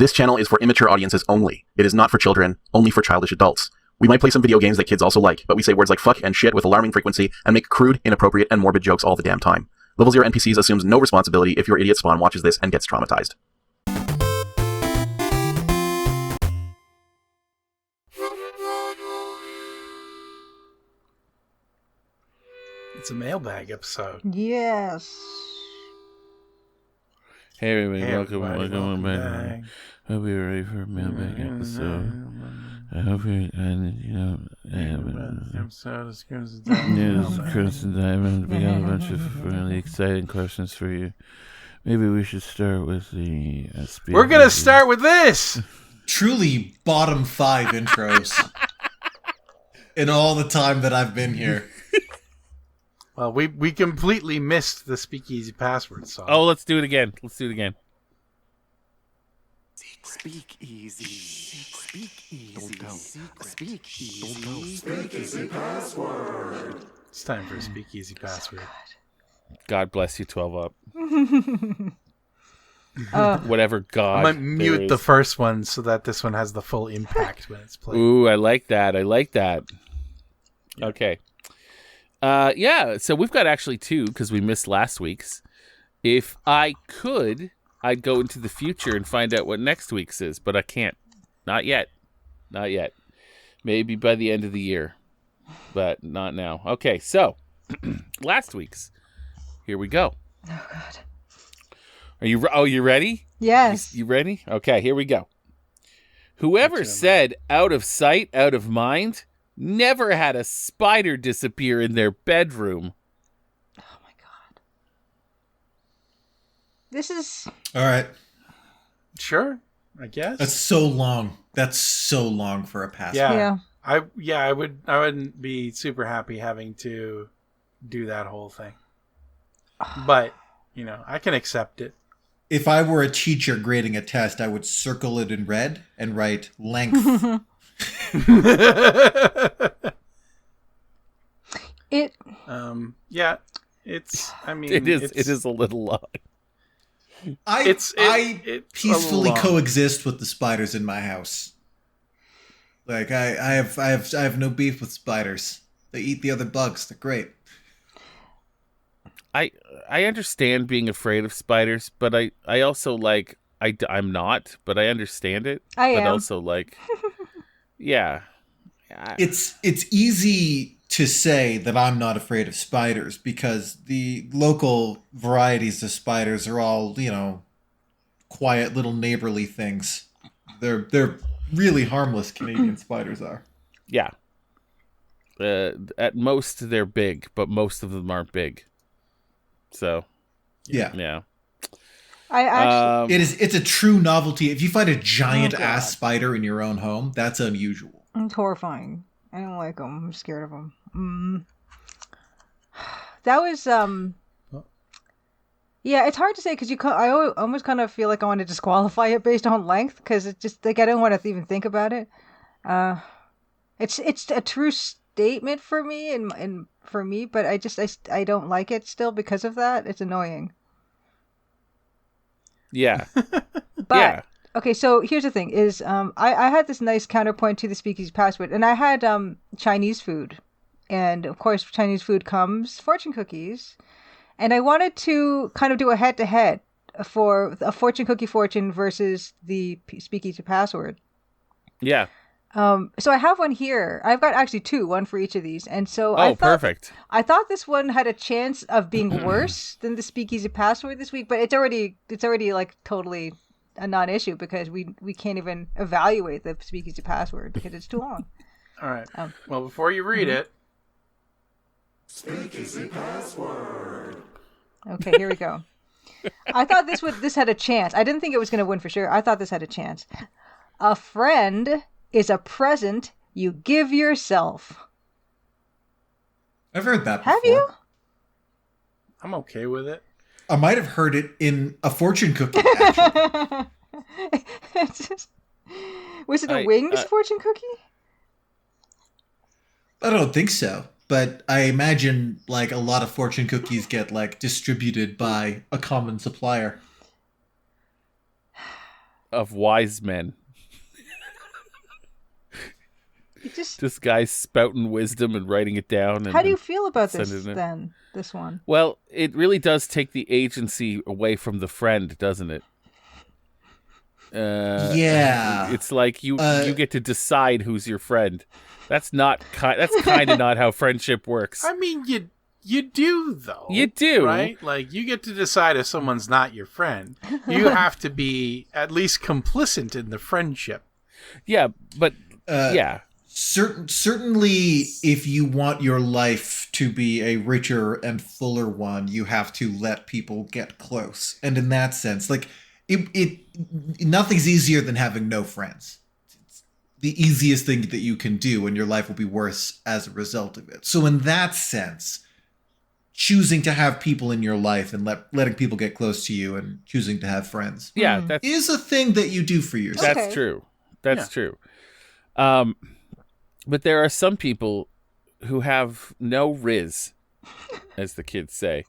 This channel is for immature audiences only. It is not for children, only for childish adults. We might play some video games that kids also like, but we say words like fuck and shit with alarming frequency and make crude, inappropriate, and morbid jokes all the damn time. Level 0 NPCs assumes no responsibility if your idiot spawn watches this and gets traumatized. It's a mailbag episode. Yes. Hey everybody, welcome back. back. Hope you're ready for a mailbag episode. I hope you're, Chris and Diamond. We got a bunch of really exciting questions for you. Maybe we should start with the speed. We're gonna start with this. Truly bottom 5 intros in all the time that I've been here. Well, we completely missed the Speakeasy Password song. Oh, let's do it again. Speakeasy. Speakeasy Password. It's time for a Speakeasy Password. God bless you, 12 up. Whatever God. I might mute the first one so that this one has the full impact when it's played. Ooh, I like that. Yeah. Okay. So we've got actually 2 because we missed last week's. If I could, I'd go into the future and find out what next week's is, but I can't. Not yet. Maybe by the end of the year, but not now. Okay, so last week's. Here we go. Oh God. You ready? Yes. You ready? Okay, here we go. Whoever said out of sight, out of mind, never had a spider disappear in their bedroom. Oh my God. This is... All right. Sure, I guess. That's so long. That's so long for a password. Yeah. I wouldn't be super happy having to do that whole thing. But, I can accept it. If I were a teacher grading a test, I would circle it in red and write length. It is a little long. I peacefully coexist with the spiders in my house. Like I have no beef with spiders. They eat the other bugs. They're great. I understand being afraid of spiders, but I also I'm not, but I understand it. I am. But also yeah. It's easy to say that I'm not afraid of spiders because the local varieties of spiders are all, quiet little neighborly things. They're really harmless, Canadian spiders are. Yeah. At most they're big, but most of them aren't big. So, yeah. I actually it's a true novelty. If you find a giant ass spider in your own home, that's unusual. It's horrifying. I don't like them. I'm scared of them. That was yeah, it's hard to say because I almost kind of feel like I want to disqualify it based on length because it's just like I don't want to even think about it. It's a true statement for me and for me, but I don't like it still because of that. It's annoying. Yeah. But yeah. Okay, so here's the thing: is I had this nice counterpoint to the Speakeasy Password, and I had Chinese food, and of course Chinese food comes fortune cookies, and I wanted to kind of do a head-to-head for a fortune cookie fortune versus the Speakeasy Password. Yeah. So I have one here. I've got actually 2, one for each of these, and so perfect. I thought this one had a chance of being worse than the Speakeasy Password this week, but it's already like totally a non-issue because we can't even evaluate the Speakeasy Password because it's too long. All right. Well, before you read it, Speakeasy Password. Okay, here we go. I thought this had a chance. I didn't think it was going to win for sure. I thought this had a chance. A friend is a present you give yourself. I've heard that before. Have you? I'm okay with it. I might have heard it in a fortune cookie, actually. Was it a wings fortune cookie? I don't think so. But I imagine a lot of fortune cookies get distributed by a common supplier. of wise men. It just, This guy's spouting wisdom and writing it down. And, how do you feel about this sending it. then? This one. Well, it really does take the agency away from the friend, doesn't it? Yeah. It's like you get to decide who's your friend. That's kind of not how friendship works. I mean, you do though. You do, right? Like you get to decide if someone's not your friend. You have to be at least complicit in the friendship. Yeah, but yeah. Certainly, if you want your life to be a richer and fuller one, you have to let people get close. And in that sense, like it nothing's easier than having no friends. It's the easiest thing that you can do, and your life will be worse as a result of it. So in that sense, choosing to have people in your life and letting people get close to you and choosing to have friends, Yeah, that's is a thing that you do for yourself. That's true. That's true. But there are some people who have no riz, as the kids say,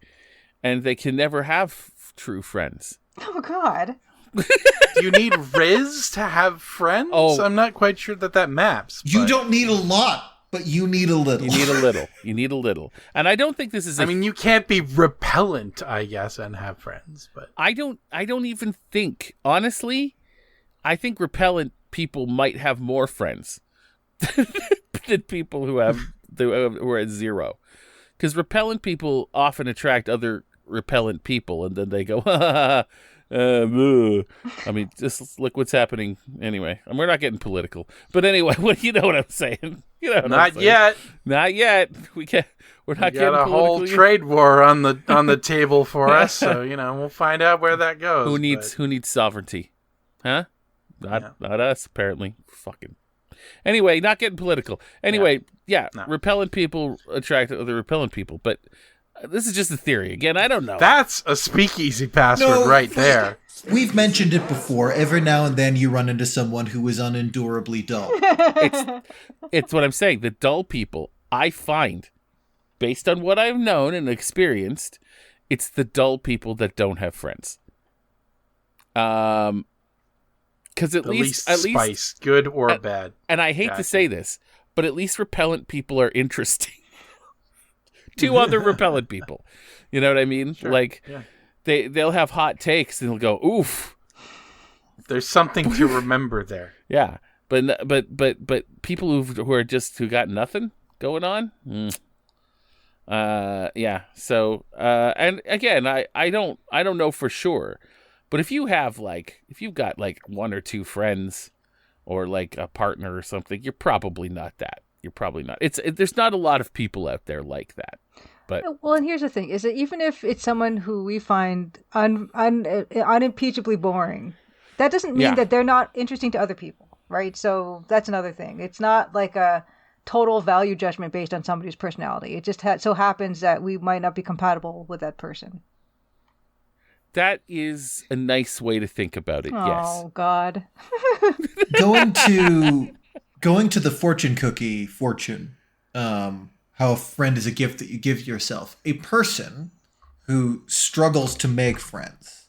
and they can never have true friends. Oh God. Do you need Riz to have friends? Oh. I'm not quite sure that maps. You but- don't need a lot, but you need a little. You need a little. You need a little. And I don't think this is I mean, you can't be repellent, I guess, and have friends. But I don't even think, honestly, I think repellent people might have more friends than people who are at zero. Because repellent people often attract other repellent people, and then they go, I mean, just look what's happening. Anyway, we're not getting political, but anyway, you know what I'm saying? You know what I'm saying. yet. Not yet. We're not We getting got a whole political yet. trade war on the table for us, so we'll find out where that goes. Who needs sovereignty? Huh? Not us, apparently. Fucking. Anyway, not getting political. Anyway, yeah, No. repellent people attract other repellent people, but this is just a theory. Again, I don't know. That's a speakeasy password right there. We've mentioned it before. Every now and then you run into someone who is unendurably dull. It's what I'm saying. The dull people, I find, based on what I've known and experienced, it's the dull people that don't have friends. Because at The least spice, good or bad. and I hate to Gotcha. say this, but at least repellent people are interesting to other repellent people. You know what I mean? Sure. Like Yeah. they'll have hot takes and they'll go, "Oof." There's something to remember there. Yeah. But people who got nothing going on? Yeah. So and again, I don't know for sure. But if you've got like one or two friends or like a partner or something, you're probably not that. You're probably not. There's not a lot of people out there like that. But Well, and here's the thing: is that even if it's someone who we find unimpeachably boring, that doesn't mean Yeah. that they're not interesting to other people, right? So that's another thing. It's not like a total value judgment based on somebody's personality. It just so happens that we might not be compatible with that person. that is a nice way to think about it. Yes. Oh God. going to the fortune cookie fortune, how a friend is a gift that you give yourself. A person who struggles to make friends,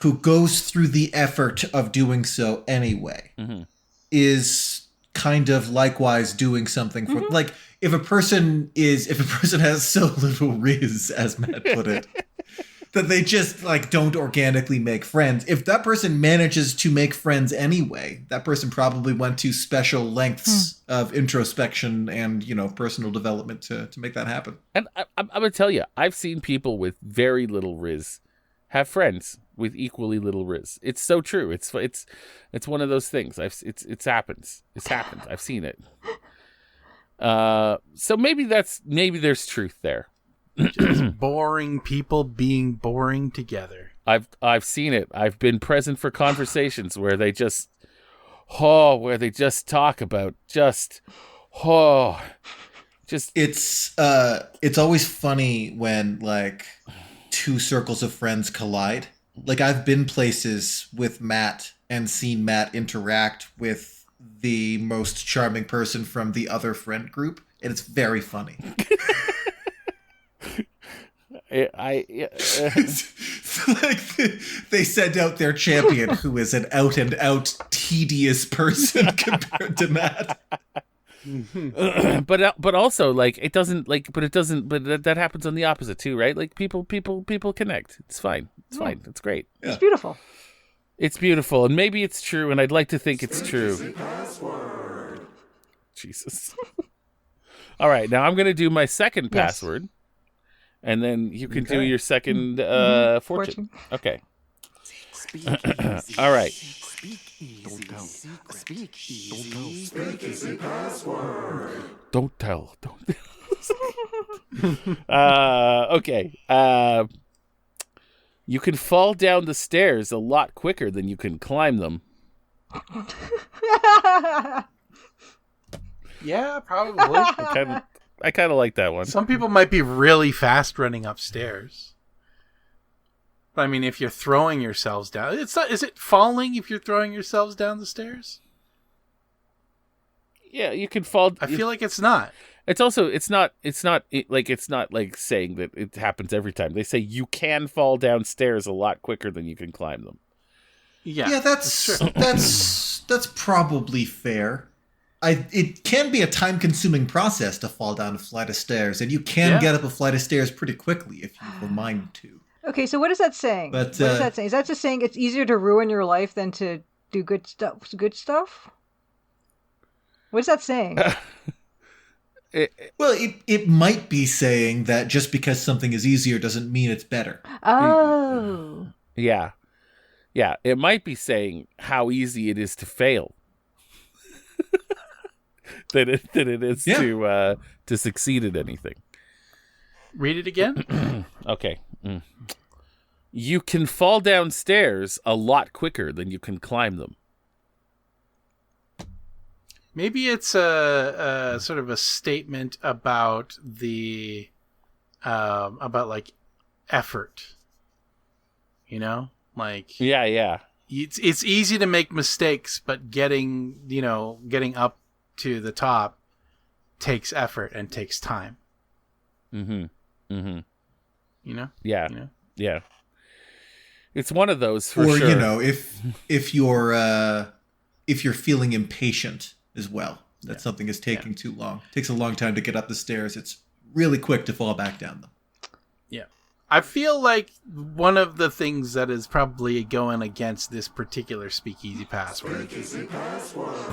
who goes through the effort of doing so anyway, is kind of likewise doing something for like if a person has so little riz, as Matt put it, that they just like don't organically make friends. If that person manages to make friends anyway, that person probably went to special lengths of introspection and, personal development to make that happen. And I'm gonna tell you, I've seen people with very little riz have friends with equally little riz. It's so true. It's one of those things. It's happens. It's happened. I've seen it. So maybe there's truth there. Just boring people being boring together. I've seen it. I've been present for conversations where they just talk about just It's always funny when like two circles of friends collide. Like I've been places with Matt and seen Matt interact with the most charming person from the other friend group, and it's very funny. Like they send out their champion, who is an out and out tedious person compared to Matt. but also like it doesn't like but that happens on the opposite too, right? Like people connect. It's fine. It's fine. It's great. It's beautiful. It's beautiful, and maybe it's true, and I'd like to think it's true. Jesus. All right, now I'm going to do my second password, and then you can do your second fortune. Okay. All right. Speakeasy Password. Don't tell. Okay. You can fall down the stairs a lot quicker than you can climb them. Yeah, probably. I kind of like that one. Some people might be really fast running upstairs. But I mean, if you're throwing yourselves down, it's not. Is it falling if you're throwing yourselves down the stairs? Yeah, you can fall. I feel like it's not. It's not like saying that it happens every time. They say you can fall downstairs a lot quicker than you can climb them. Yeah, that's probably fair. It can be a time-consuming process to fall down a flight of stairs, and you can get up a flight of stairs pretty quickly if you were minded to. Okay, so what is that saying? But, what is that saying? Is that just saying it's easier to ruin your life than to do good stuff? Good stuff? What is that saying? Well, it might be saying that just because something is easier doesn't mean it's better. Oh. Yeah. Yeah, it might be saying how easy it is to fail. than it is to succeed at anything. Read it again. Okay. You can fall downstairs a lot quicker than you can climb them. Maybe it's a sort of a statement about the about like effort. You know, like yeah. It's easy to make mistakes, but getting up to the top takes effort and takes time. Mm-hmm. Mm-hmm. You know? Yeah. You know? Yeah. It's one of those for or, sure. Or, if you're feeling impatient as well, that something is taking too long. It takes a long time to get up the stairs. It's really quick to fall back down them. Yeah. I feel like one of the things that is probably going against this particular Speakeasy Password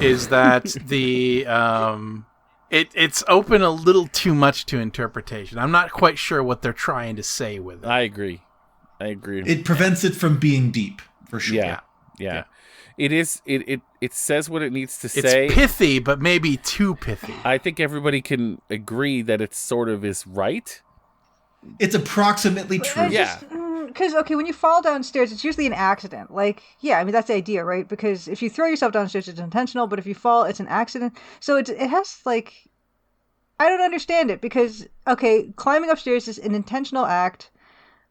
is that the it's open a little too much to interpretation. I'm not quite sure what they're trying to say with it. I agree. It prevents it from being deep, for sure. Yeah. It is. It says what it needs to say. It's pithy, but maybe too pithy. I think everybody can agree that it sort of is right. It's approximately true. Yeah. Because, when you fall downstairs, it's usually an accident. Like, yeah, I mean, that's the idea, right? Because if you throw yourself downstairs, it's intentional, but if you fall, it's an accident. So it has, like, I don't understand it because, climbing upstairs is an intentional act.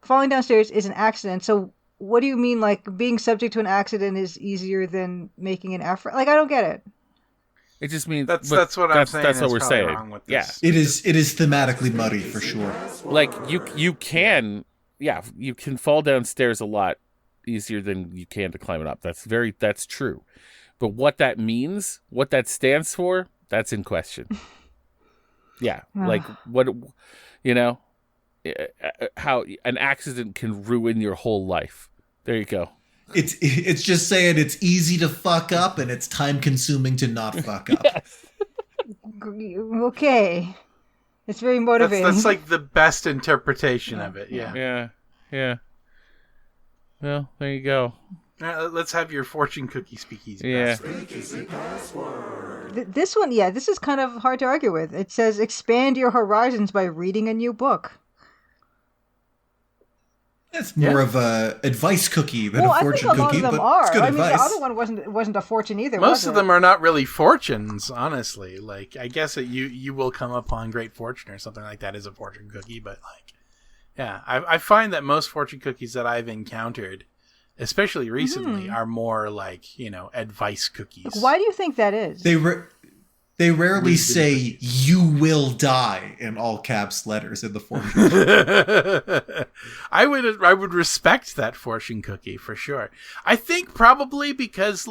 Falling downstairs is an accident. So what do you mean, like, being subject to an accident is easier than making an effort? Like, I don't get it. It just means that's what I'm saying. That's what we're saying. Wrong with this. It is thematically muddy for sure. Like you can fall downstairs a lot easier than you can to climb it up. That's true. But what that means, what that stands for, that's in question. Yeah, like what how an accident can ruin your whole life. There you go. It's just saying it's easy to fuck up and it's time consuming to not fuck up. Yes. Okay. It's very motivating. That's like the best interpretation of it. Yeah. Yeah. Well, there you go. Let's have your fortune cookie speakeasy. Password. This one, this is kind of hard to argue with. It says expand your horizons by reading a new book. It's more of a advice cookie than a fortune cookie, I think a lot of them but are. it's good advice. The other one wasn't a fortune either. Most of them are not really fortunes, honestly. Like, I guess that you will come upon great fortune or something like that is a fortune cookie, but like, yeah, I find that most fortune cookies that I've encountered, especially recently, are more like advice cookies. Why do you think that is? They rarely Wisdom say cookies. "you will die" in all caps letters in the fortune. I would respect that fortune cookie for sure. I think probably because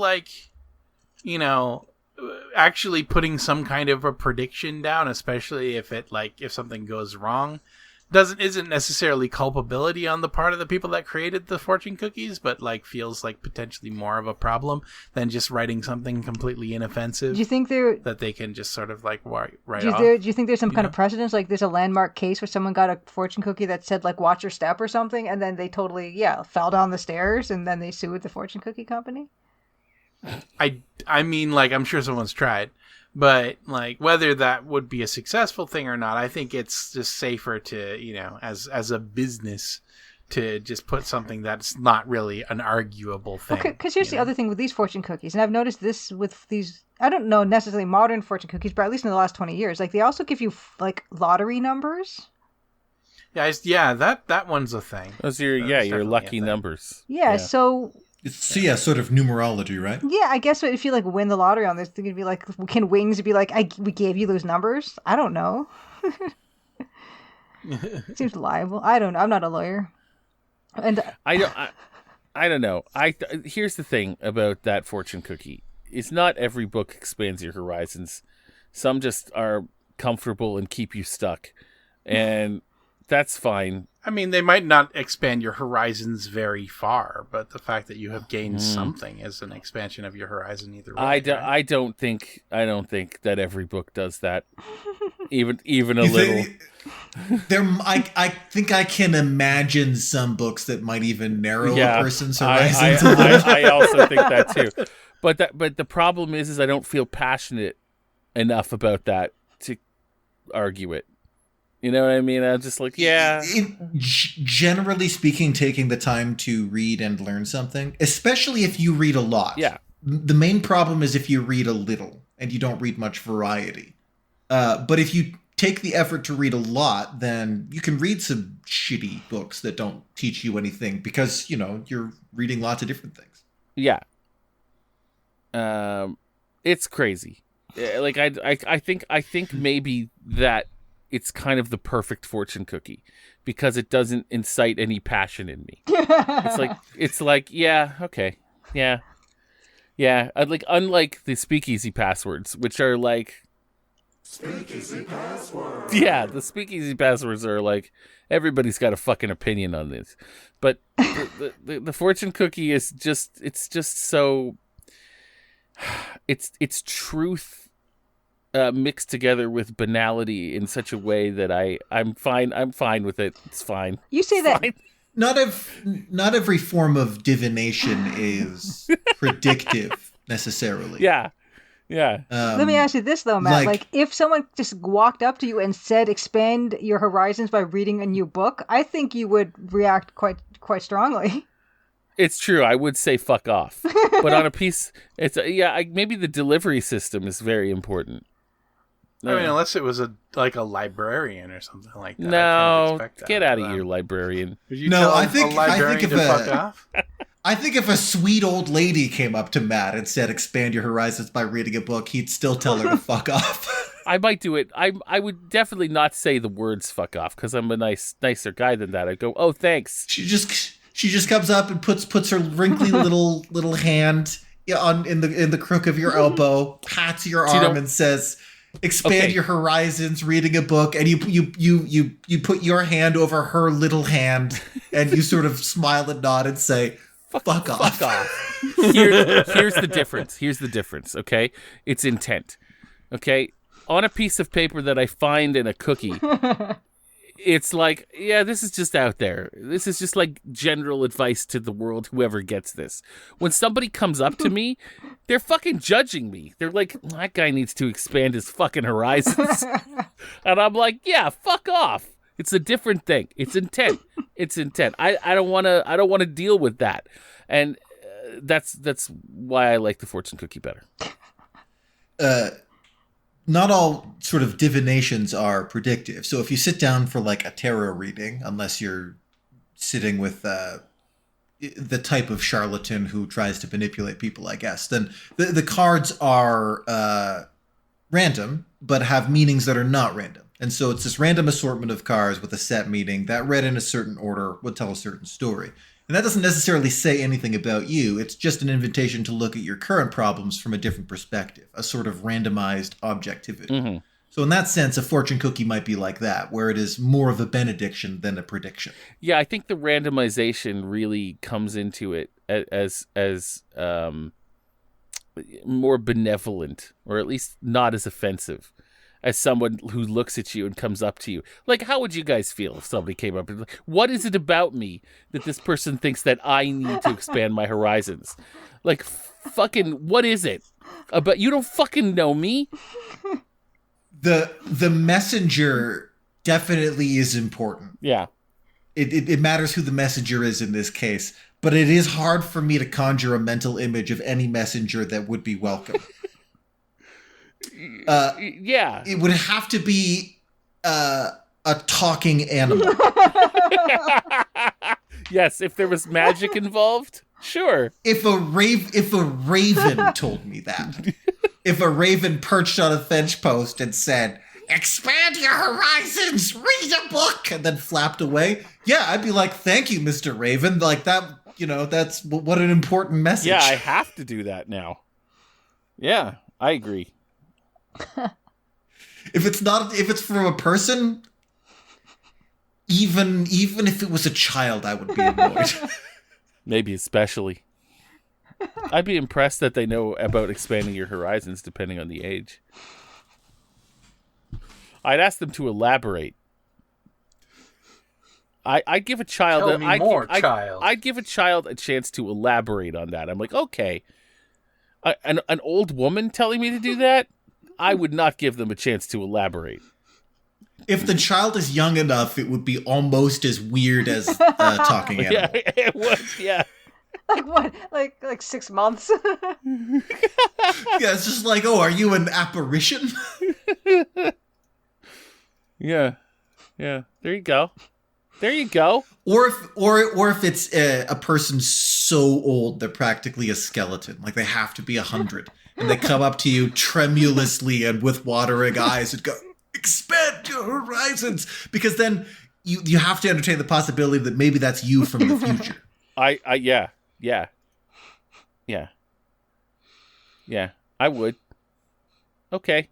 actually putting some kind of a prediction down, especially if if something goes wrong, isn't necessarily culpability on the part of the people that created the fortune cookies, but feels like potentially more of a problem than just writing something completely inoffensive. Do you think that they can just sort of write off? do you think there's some kind of precedence? Like there's a landmark case where someone got a fortune cookie that said watch your step or something, and then they totally fell down the stairs, and then they sued the fortune cookie company? I mean, I'm sure someone's tried, but whether that would be a successful thing or not, I think it's just safer to, as a business, to just put something that's not really an arguable thing. Because here's the other thing with these fortune cookies, and I've noticed this with these, I don't know necessarily modern fortune cookies, but at least in the last 20 years, they also give you lottery numbers. Yeah, that one's a thing. Those are your lucky numbers. Yeah, so... So sort of numerology, right? Yeah, I guess if you win the lottery on this, they're gonna be can Wings be we gave you those numbers? I don't know. It seems liable. I don't know. I'm not a lawyer, and I don't know. Here's the thing about that fortune cookie: is not every book expands your horizons. Some just are comfortable and keep you stuck, and that's fine. I mean, they might not expand your horizons very far, but the fact that you have gained something is an expansion of your horizon either way. I don't think that every book does that. Even a little. I think I can imagine some books that might even narrow a person's horizons. I also think that too. But the problem is I don't feel passionate enough about that to argue it. You know what I mean? I'm just Generally speaking, taking the time to read and learn something, especially if you read a lot. Yeah. The main problem is if you read a little and you don't read much variety. But if you take the effort to read a lot, then you can read some shitty books that don't teach you anything because, you're reading lots of different things. Yeah. It's crazy. I think maybe that it's kind of the perfect fortune cookie because it doesn't incite any passion in me. It's like, yeah, okay. Yeah. Yeah. Unlike the Speakeasy Passwords, which are Speakeasy Password. Yeah, the Speakeasy Passwords are everybody's got a fucking opinion on this. But the fortune cookie is just so it's truth mixed together with banality in such a way that I'm fine with it. It's fine. You say that fine. Not every form of divination is predictive necessarily. Yeah. Yeah. Let me ask you this though, Matt. If someone just walked up to you and said, "Expand your horizons by reading a new book," I think you would react quite strongly. It's true. I would say fuck off. But on a piece, maybe the delivery system is very important. I mean, unless it was a librarian or something like that. No, get out of here, librarian. I think to fuck off? I think if a sweet old lady came up to Matt and said, "Expand your horizons by reading a book," he'd still tell her to fuck off. I might do it. I would definitely not say the words "fuck off" because I'm a nicer guy than that. I'd go, "Oh, thanks." She just comes up and puts her wrinkly little hand in the crook of your elbow, pats your arm, and says, "Expand your horizons, reading a book," and you put your hand over her little hand, and you sort of smile and nod and say, "Fuck off." Fuck off. Here's the difference. Here's the difference. Okay, it's intent. Okay, on a piece of paper that I find in a cookie, it's this is just out there. This is just general advice to the world. Whoever gets this, when somebody comes up to me, they're fucking judging me. They're like, that guy needs to expand his fucking horizons, and I'm like, yeah, fuck off. It's a different thing. It's intent. It's intent. I don't want to deal with that, and that's why I like the fortune cookie better. Not all sort of divinations are predictive. So if you sit down for a tarot reading, unless you're sitting with the type of charlatan who tries to manipulate people, I guess, then the cards are random, but have meanings that are not random. And so it's this random assortment of cards with a set meaning that read in a certain order would tell a certain story. And that doesn't necessarily say anything about you. It's just an invitation to look at your current problems from a different perspective, a sort of randomized objectivity. Mm-hmm. So in that sense, a fortune cookie might be like that, where it is more of a benediction than a prediction. Yeah, I think the randomization really comes into it as more benevolent, or at least not as offensive, as someone who looks at you and comes up to you. Like, how would you guys feel if somebody came up and like, what is it about me that this person thinks that I need to expand my horizons? Like, fucking, what is it? But you don't fucking know me. The messenger definitely is important. Yeah. It matters who the messenger is in this case, but it is hard for me to conjure a mental image of any messenger that would be welcome. Yeah. It would have to be a talking animal. Yes, if there was magic involved, sure. If a raven told me that. If a raven perched on a fence post and said, "Expand your horizons, read a book," and then flapped away, yeah, I'd be like, "Thank you, Mr. Raven." Like that, that's what an important message. Yeah, I have to do that now. Yeah, I agree. If it's from a person, even if it was a child, I would be annoyed. Maybe especially. I'd be impressed that they know about expanding your horizons depending on the age. I'd ask them to elaborate. I'd give a child... Tell me more, child. I'd give a child a chance to elaborate on that. I'm like, okay, an old woman telling me to do that? I would not give them a chance to elaborate. If the child is young enough, it would be almost as weird as a talking animal. Yeah, it would, yeah. Like what? Like 6 months? Yeah, it's just like, oh, are you an apparition? Yeah. There you go. Or if it's a person so old they're practically a skeleton, like they have to be 100, and they come up to you tremulously and with watering eyes and go, "Expand your horizons," because then you have to entertain the possibility that maybe that's you from the future. Yeah, I would. Okay.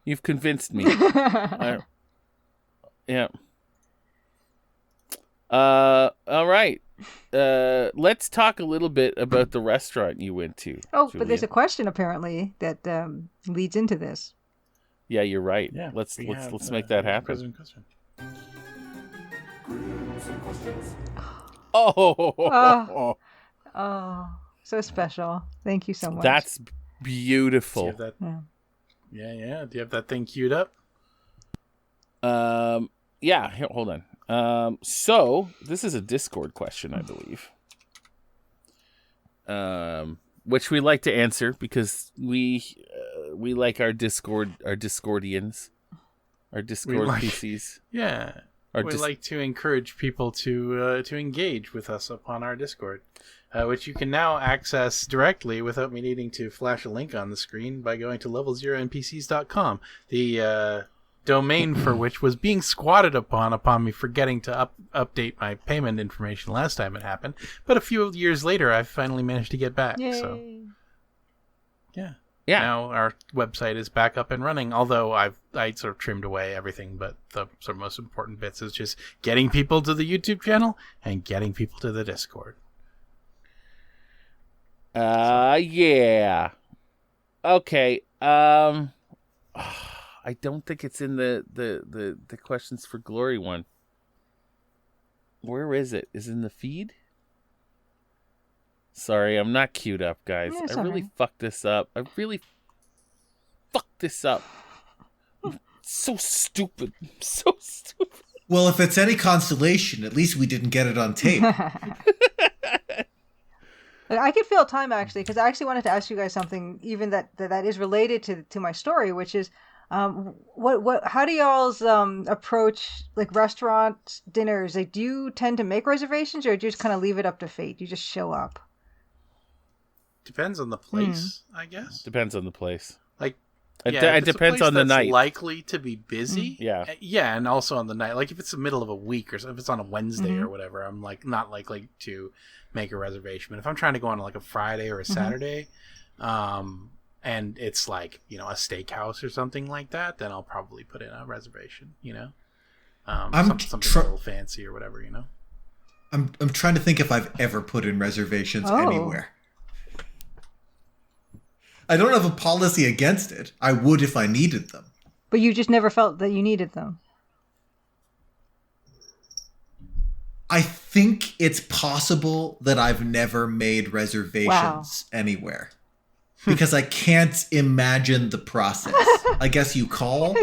You've convinced me. Yeah. All right. Let's talk a little bit about the restaurant you went to. Oh, Julia. but there's a question apparently that leads into this. Yeah, you're right. Yeah, Let's make that happen. Question. Oh. Oh, so special. Thank you so much. That's beautiful. Do you have that? Yeah. Do you have that thing queued up? Yeah, here, hold on. So this is a Discord question, I believe. Which we like to answer because we like our Discordians, our Discord PCs. Yeah. We like to encourage people to engage with us upon our Discord, which you can now access directly without me needing to flash a link on the screen by going to level0npcs.com. The domain for which was being squatted upon me forgetting to update my payment information last time it happened. But a few years later, I finally managed to get back. Yay. So, yeah. Yeah. Now our website is back up and running, although I sort of trimmed away everything, but the sort of most important bits is just getting people to the YouTube channel and getting people to the Discord. Yeah. Okay. I don't think it's in the questions for glory one. Where is it? Is it in the feed? Sorry, I'm not queued up, guys. Yeah, I really fucked this up. I'm so stupid. Well, if it's any consolation, at least we didn't get it on tape. I could feel time actually, because I actually wanted to ask you guys something, even that is related to my story, which is, how do y'all's approach like restaurant dinners? Like, do you tend to make reservations, or do you just kind of leave it up to fate? You just show up? Depends on the place, I guess. Depends on the place. Like, It if it's a depends place on the that's night. likely to be busy. Yeah. Yeah, and also on the night. Like if it's the middle of a week or so, if it's on a Wednesday Mm-hmm. or whatever, I'm like not likely to make a reservation. But if I'm trying to go on like a Friday or a Saturday, and it's like, you know, a steakhouse or something like that, then I'll probably put in a reservation, you know? Something a little fancy or whatever, you know? I'm trying to think if I've ever put in reservations anywhere. I don't have a policy against it. I would if I needed them. But you just never felt that you needed them. I think it's possible that I've never made reservations anywhere. Because I can't imagine the process. I guess you call.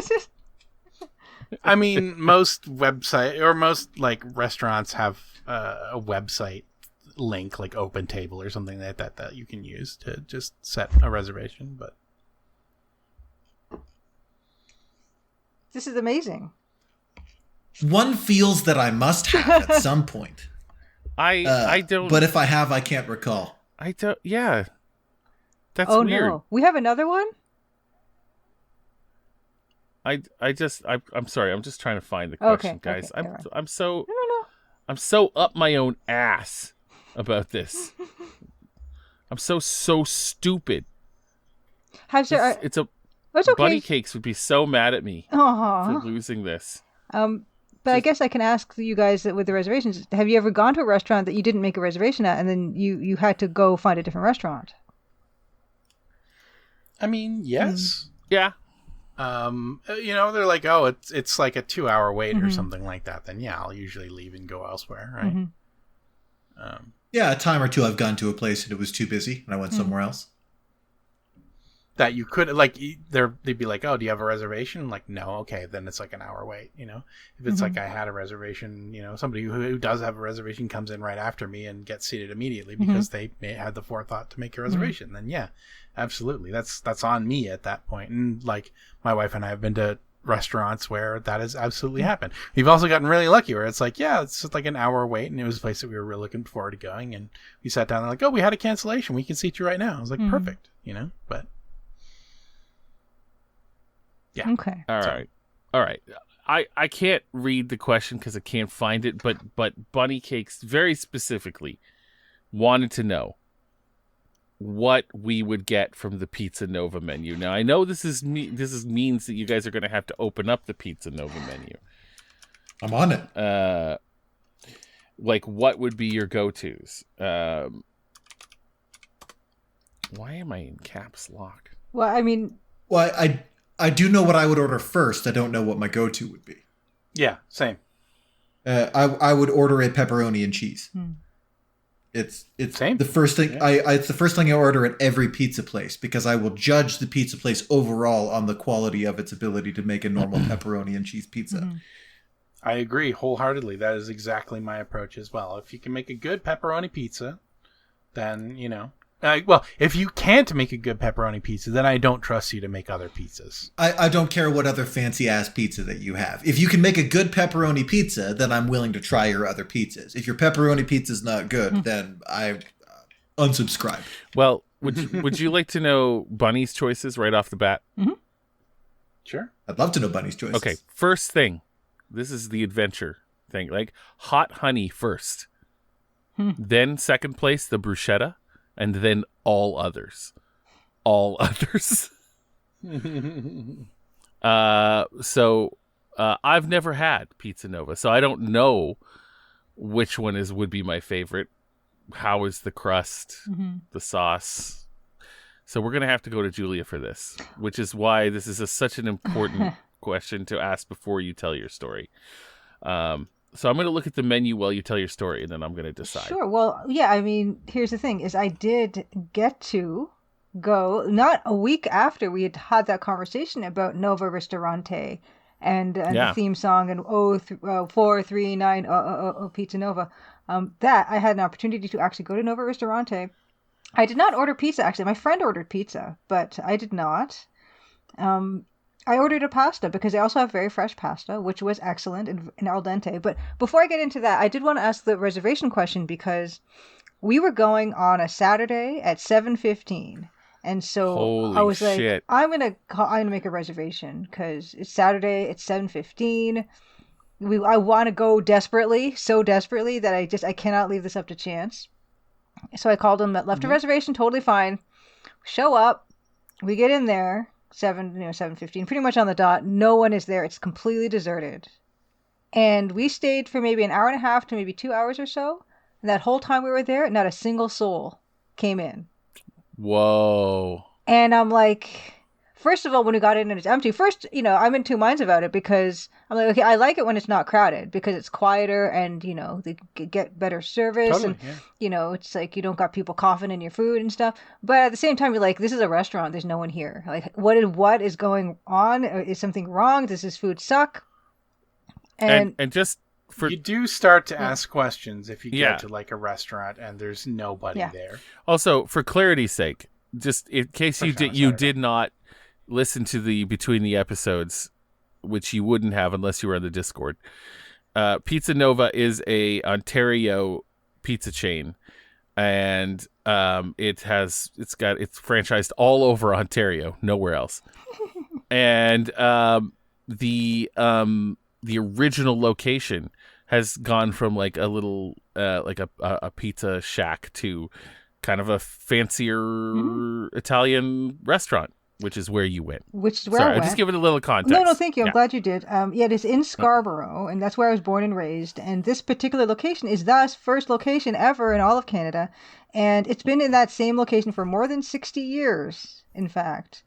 I mean, most website or most like restaurants have a website link, like OpenTable or something like that you can use to just set a reservation. But This is amazing. One feels that I must have at some point. I don't. But if I have, I can't recall. I don't. Yeah. That's Oh weird. no, we have another one. I'm sorry. I'm just trying to find the question, Okay, guys. all right. I'm so No. I'm so up my own ass about this. I'm so stupid. Has there? It's a It's okay. Bunny Cakes would be so mad at me for Aww. losing this. But I guess I can ask you guys that with the reservations. Have you ever gone to a restaurant that you didn't make a reservation at, and then you had to go find a different restaurant? I mean, yes. Yeah. You know, they're like, oh, it's like a 2-hour wait or something like that. Then yeah, I'll usually leave and go elsewhere, right? Yeah, a time or two I've gone to a place and it was too busy and I went somewhere else. That you could like, they'd be like, oh, do you have a reservation? Like, no, okay, then it's like an hour wait. You know, if it's like I had a reservation, you know, somebody who does have a reservation comes in right after me and gets seated immediately because they may have the forethought to make a reservation. Then yeah, absolutely, that's on me at that point. And like my wife and I have been to restaurants where that has absolutely happened. We've also gotten really lucky where it's like, yeah, it's just like an hour wait, and it was a place that we were really looking forward to going, and we sat down and like, oh, we had a cancellation, we can seat you right now. I was like, perfect, you know, but. Yeah. Okay. All right. I can't read the question because I can't find it, but Bunny Cakes very specifically wanted to know what we would get from the Pizza Nova menu. Now I know this means that you guys are going to have to open up the Pizza Nova menu. I'm on it. Like what would be your go-tos? Why am I in caps lock? Well, I mean, Well, I do know what I would order first. I don't know what my go-to would be. Yeah, same. I would order a pepperoni and cheese. It's Same. the first thing. Yeah. It's the first thing I order at every pizza place because I will judge the pizza place overall on the quality of its ability to make a normal pepperoni and cheese pizza. I agree wholeheartedly. That is exactly my approach as well. If you can make a good pepperoni pizza, then, you know. Well, if you can't make a good pepperoni pizza, then I don't trust you to make other pizzas. I don't care what other fancy-ass pizza that you have. If you can make a good pepperoni pizza, then I'm willing to try your other pizzas. If your pepperoni pizza's not good, then I unsubscribe. Well, would you like to know Bunny's choices right off the bat? Sure. I'd love to know Bunny's choices. Okay, first thing. This is the adventure thing. Like hot honey first. Then second place, the bruschetta. And then all others. All others. So I've never had Pizza Nova, so I don't know which one would be my favorite. How is the crust, the sauce? So we're going to have to go to Julia for this, which is why this is such an important question to ask before you tell your story. So I'm going to look at the menu while you tell your story, and then I'm going to decide. Sure. Well, yeah, I mean, here's the thing, is I did get to go, not a week after we had had that conversation about Nova Ristorante and the theme song and 439 Pizza Nova, that I had an opportunity to actually go to Nova Ristorante. I did not order pizza, actually. My friend ordered pizza, but I did not. I ordered a pasta because they also have very fresh pasta, which was excellent and al dente. But before I get into that, I did want to ask the reservation question because we were going on a Saturday at 7:15, And so Holy I was like, shit. I'm gonna make a reservation because it's Saturday. It's 7:15. I want to go desperately, so desperately that I cannot leave this up to chance. So I called them, left a reservation, totally fine. Show up, we get in there, 7:15, pretty much on the dot. No one is there. It's completely deserted. And we stayed for maybe an hour and a half to maybe 2 hours or so. And that whole time we were there, not a single soul came in. Whoa. And I'm like, first of all, when we got in and it's empty, first, I'm in two minds about it because I'm like, okay, I like it when it's not crowded because it's quieter and, they get better service. Totally, and, it's like you don't got people coughing in your food and stuff. But at the same time, you're like, this is a restaurant. There's no one here. Like, what is going on? Is something wrong? Does this food suck? And just for... You do start to ask questions if you go to like a restaurant and there's nobody there. Also, for clarity's sake, just in case you did not listen to the between the episodes, which you wouldn't have unless you were on the Discord. Pizza Nova is a Ontario pizza chain, and it's franchised all over Ontario, nowhere else. And the original location has gone from like a little like a pizza shack to kind of a fancier Italian restaurant, which is where you went. Which is where I went. Just give it a little context. No, thank you. I'm glad you did. It is in Scarborough, and that's where I was born and raised. And this particular location is the first location ever in all of Canada. And it's been in that same location for more than 60 years, in fact.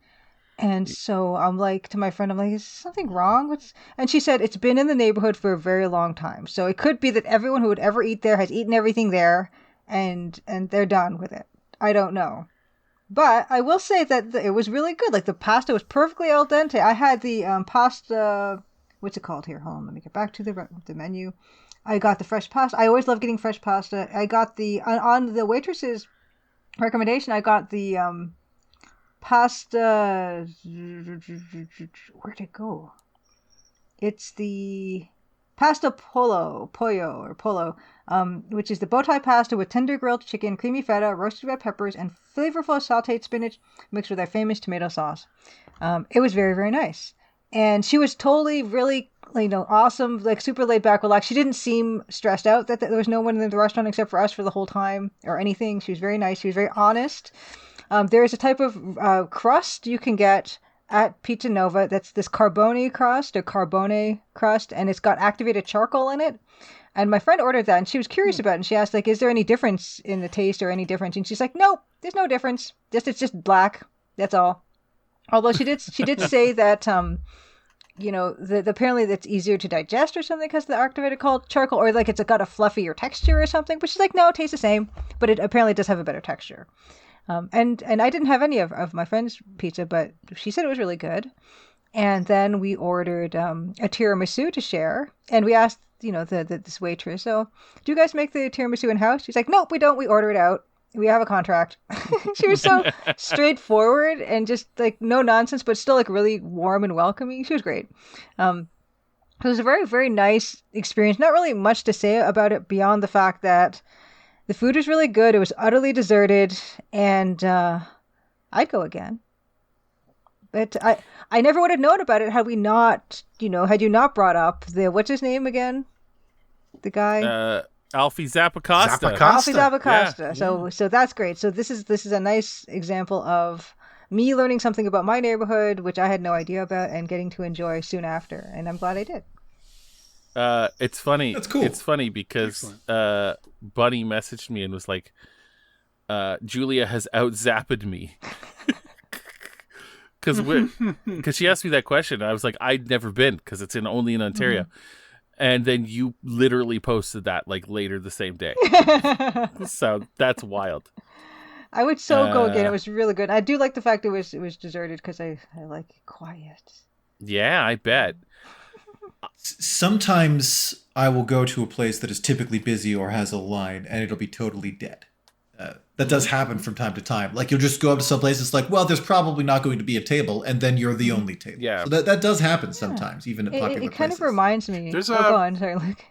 And so I'm like, to my friend, I'm like, is something wrong? And she said, it's been in the neighborhood for a very long time. So it could be that everyone who would ever eat there has eaten everything there, and they're done with it. I don't know. But I will say that it was really good. Like, the pasta was perfectly al dente. I had the pasta, what's it called here? Hold on, let me get back to the menu. I got the fresh pasta. I always love getting fresh pasta. I got on the waitress's recommendation, I got the pasta, where'd it go? It's the pasta pollo, which is the bow tie pasta with tender grilled chicken, creamy feta, roasted red peppers, and flavorful sauteed spinach mixed with our famous tomato sauce. It was very, very nice. And she was totally really, awesome, like super laid back, relaxed. She didn't seem stressed out that there was no one in the restaurant except for us for the whole time or anything. She was very nice. She was very honest. There is a type of crust you can get at Pizza Nova that's this carbone crust, and it's got activated charcoal in it. And my friend ordered that, and she was curious about it, and she asked, like, is there any difference in the taste or any difference? And she's like, nope, there's no difference. It's just black. That's all. Although she did say that, apparently that's easier to digest or something because of the activated charcoal, or like it's got a fluffier texture or something. But she's like, no, it tastes the same, but it apparently does have a better texture. And I didn't have any of my friend's pizza, but she said it was really good. And then we ordered a tiramisu to share, and we asked, this waitress, so do you guys make the tiramisu in-house? She's like, nope, we don't. We order it out. We have a contract. She was so straightforward and just like no nonsense, but still like really warm and welcoming. She was great. It was a very, very nice experience. Not really much to say about it beyond the fact that the food was really good. It was utterly deserted, and I'd go again. But I never would have known about it had we not, had you not brought up what's his name again? The guy? Alfie Zappacosta. Alfie Zappacosta. Yeah. So that's great. So this is a nice example of me learning something about my neighborhood, which I had no idea about, and getting to enjoy soon after. And I'm glad I did. It's funny. That's cool. It's funny because Bunny messaged me and was like, Julia has out-zapped me. Because she asked me that question. And I was like, I'd never been because it's only in Ontario. Mm-hmm. And then you literally posted that like later the same day. So that's wild. I would go again. It was really good. I do like the fact it was deserted because I like it quiet. Yeah, I bet. Sometimes I will go to a place that is typically busy or has a line, and it'll be totally dead. That does happen from time to time. Like, you'll just go up to some place, it's like, well, there's probably not going to be a table, and then you're the only table. Yeah. So that does happen sometimes, even at popular places. It kind of reminds me... There's go on, sorry, Luke.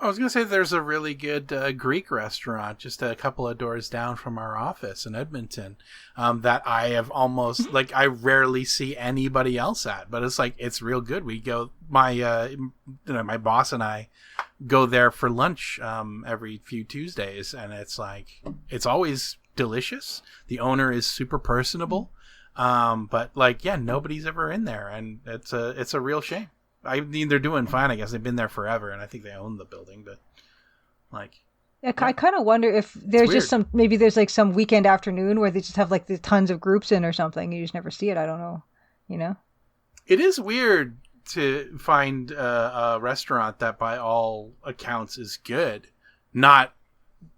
I was gonna say there's a really good Greek restaurant just a couple of doors down from our office in Edmonton that I have almost like I rarely see anybody else at, but it's like it's real good. We go my boss and I go there for lunch every few Tuesdays, and it's like it's always delicious. The owner is super personable, but like nobody's ever in there, and it's a real shame. I mean, they're doing fine, I guess. They've been there forever, and I think they own the building, but, like... Yeah, I kind of wonder if there's just maybe there's, like, some weekend afternoon where they just have, like, the tons of groups in or something. You just never see it. I don't know. You know? It is weird to find a restaurant that, by all accounts, is good, not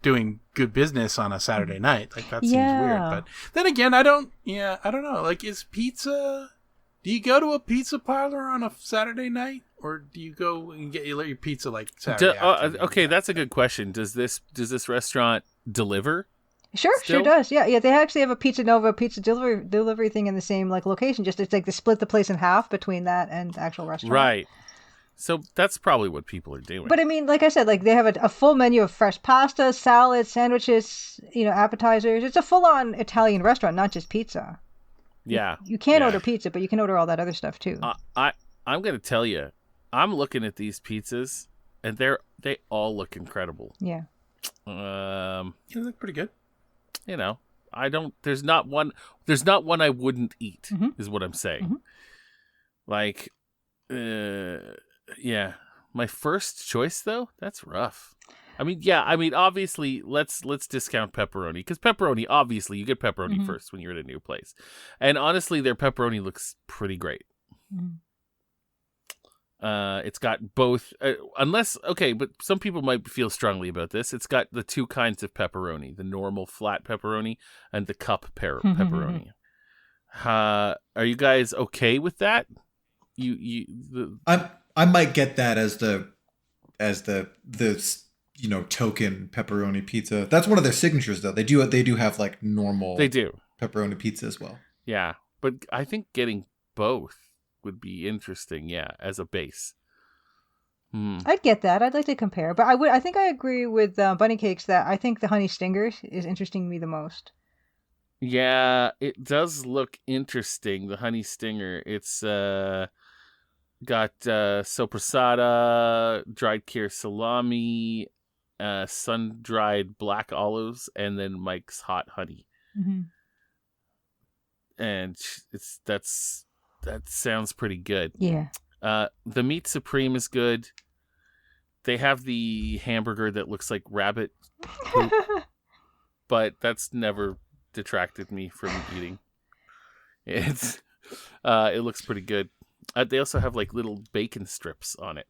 doing good business on a Saturday night. Like, that seems weird. But then again, I don't know. Like, is pizza... Do you go to a pizza parlor on a Saturday night, or do you go and get your pizza like Saturday afternoon? Okay, that's a good question. Does this restaurant deliver? Sure does. Yeah. They actually have a Pizza Nova pizza delivery thing in the same like location. Just it's like they split the place in half between that and the actual restaurant. Right. So that's probably what people are doing. But I mean, like I said, like they have a full menu of fresh pasta, salads, sandwiches, appetizers. It's a full-on Italian restaurant, not just pizza. Yeah. You can't order pizza, but you can order all that other stuff too. I'm going to tell you, I'm looking at these pizzas and they all look incredible. Yeah. They look pretty good. There's not one I wouldn't eat, is what I'm saying. Mm-hmm. Like, my first choice though, that's rough. I mean, obviously, let's discount pepperoni, because pepperoni, obviously, you get pepperoni first when you're at a new place. And honestly, their pepperoni looks pretty great. It's got both, but some people might feel strongly about this. It's got the two kinds of pepperoni, the normal flat pepperoni and the cup pepperoni. Are you guys okay with that? I might get that as the token pepperoni pizza. That's one of their signatures, though. They do have like normal. They do pepperoni pizza as well. Yeah, but I think getting both would be interesting. Yeah, as a base. I'd get that. I'd like to compare, but I think I agree with Bunny Cakes that I think the honey stingers is interesting me the most. Yeah, it does look interesting. The honey stinger. It's got sopressata, dried Kir salami, sun-dried black olives, and then Mike's hot honey. And that sounds pretty good. Yeah. The meat supreme is good. They have the hamburger that looks like rabbit poop, but that's never detracted me from eating. It looks pretty good. They also have like little bacon strips on it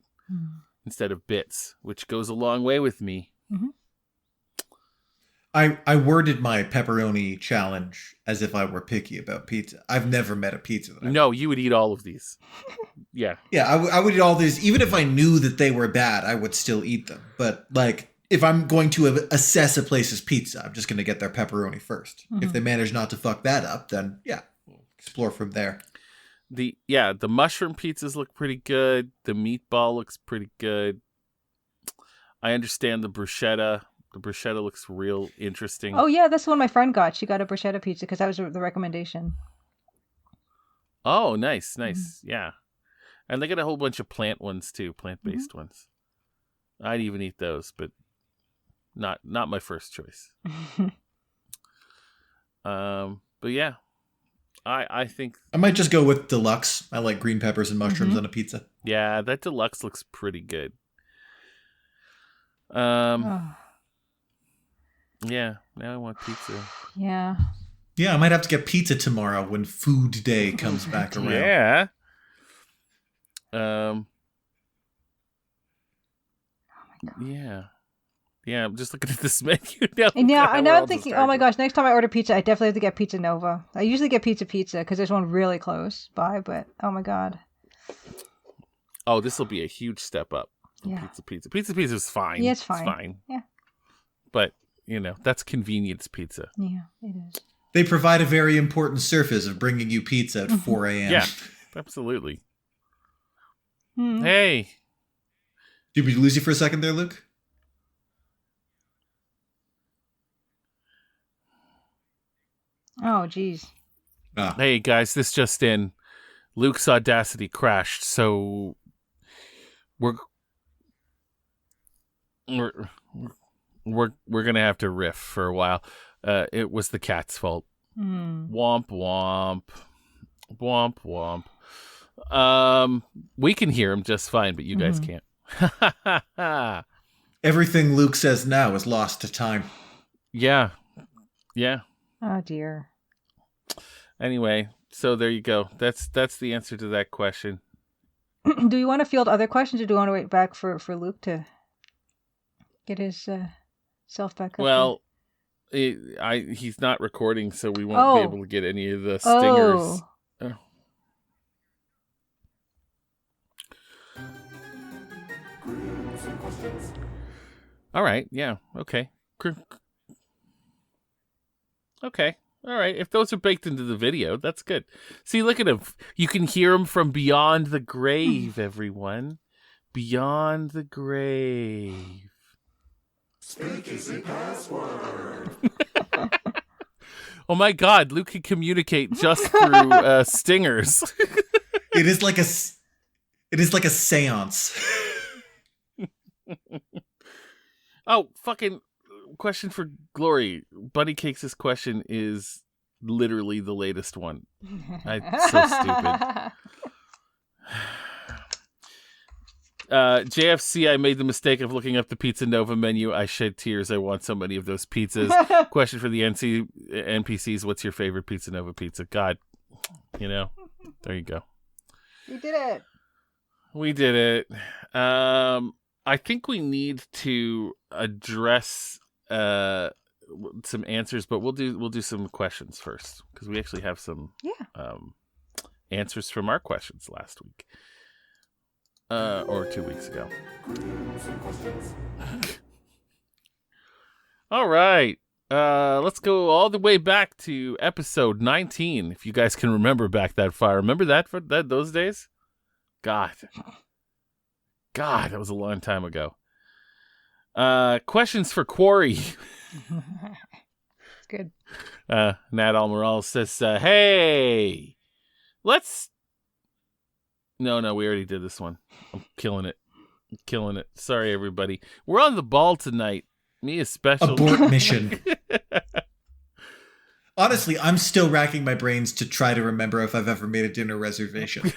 instead of bits, which goes a long way with me. I worded my pepperoni challenge as if I were picky about pizza. I've never met a pizza that No, you would eat all of these. Yeah. Yeah, I would eat all these. Even if I knew that they were bad, I would still eat them. But like, if I'm going to assess a place's pizza, I'm just going to get their pepperoni first. If they manage not to fuck that up, then yeah, we'll explore from there. The mushroom pizzas look pretty good. The meatball looks pretty good. I understand the bruschetta. The bruschetta looks real interesting. Oh yeah, that's the one my friend got. She got a bruschetta pizza because that was the recommendation. Oh, nice. Yeah. And they got a whole bunch of plant ones too, plant-based ones. I'd even eat those, but not my first choice. But yeah. I think I might just go with deluxe. I like green peppers and mushrooms on a pizza. Yeah, that deluxe looks pretty good. Yeah, now I want pizza. Yeah. Yeah, I might have to get pizza tomorrow when food day comes back around. Yeah. Yeah. Yeah, I'm just looking at this menu now. And yeah, I know I'm thinking, oh my gosh, next time I order pizza, I definitely have to get Pizza Nova. I usually get Pizza because there's one really close by, but oh my god. Oh, this will be a huge step up. Yeah. Pizza is fine. Yeah, it's fine. It's fine. Yeah. But, that's convenience pizza. Yeah, it is. They provide a very important service of bringing you pizza at 4 a.m. Yeah, absolutely. Hey, Did we lose you for a second there, Luke? Oh, geez. Ah. Hey guys, this just in. Luke's Audacity crashed, so we're gonna have to riff for a while. It was the cat's fault. Womp womp, womp womp. We can hear him just fine, but you guys can't. Everything Luke says now is lost to time. Yeah. Oh, dear. Anyway, so there you go. That's the answer to that question. Do you want to field other questions, or do you want to wait back for Luke to get his self back up? Well, he's not recording, so we won't be able to get any of the stingers. Oh. All right. Yeah. Okay. Okay. All right. If those are baked into the video, that's good. See, look at him. You can hear him from beyond the grave, everyone. Beyond the grave. Speakeasy Password. Oh my God, Luke can communicate just through stingers. It is like a seance. Oh, fucking question for Glory. Buddy Cakes' question is literally the latest one. So stupid. JFC, I made the mistake of looking up the Pizza Nova menu. I shed tears. I want so many of those pizzas. Question for the NPCs. What's your favorite Pizza Nova pizza? God, there you go. We did it. We did it. I think we need to address some answers, but we'll do some questions first, because we actually have some answers from our questions last week. Or 2 weeks ago. All right. Let's go all the way back to episode 19. If you guys can remember back that far. Remember that for those days? God, that was a long time ago. Questions for Quarry. Good. Nat Almoral says, hey, let's... No, we already did this one. I'm killing it. Sorry, everybody. We're on the ball tonight. Me especially. Abort mission. Honestly, I'm still racking my brains to try to remember if I've ever made a dinner reservation.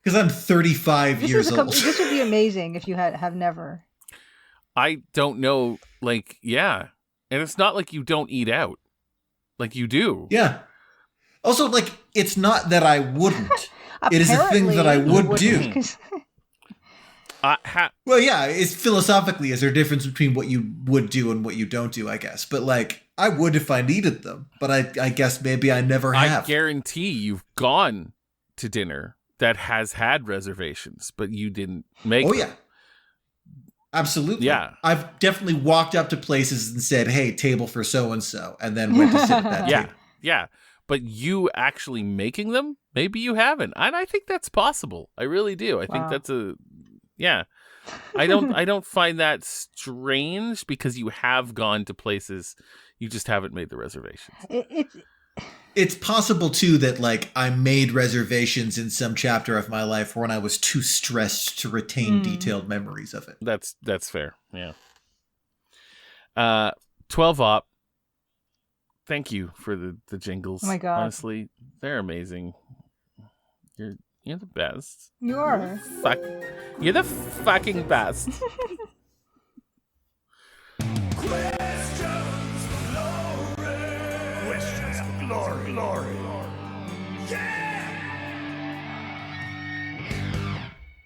Because I'm 35 years old. This would be amazing if you have never. I don't know. Like, yeah. And it's not like you don't eat out. Like, you do. Yeah. Also, like, it's not that I wouldn't. It is a thing that I would do. Well, yeah, it's philosophically, is there a difference between what you would do and what you don't do, I guess. But, like, I would if I needed them. But I guess maybe I never have. I guarantee you've gone to dinner that has had reservations, but you didn't make them. Oh, yeah. Absolutely. Yeah. I've definitely walked up to places and said, hey, table for so-and-so, and then went to sit at that table. Yeah. But you actually making them, maybe you haven't. And I think that's possible. I really do. I think that's I don't find that strange, because you have gone to places, you just haven't made the reservations. It's possible too that, like, I made reservations in some chapter of my life when I was too stressed to retain detailed memories of it. That's fair. Yeah. 12 op. Thank you for the jingles. Oh my God. Honestly, they're amazing. You're the best. You are. You're the fucking best. Questions for glory.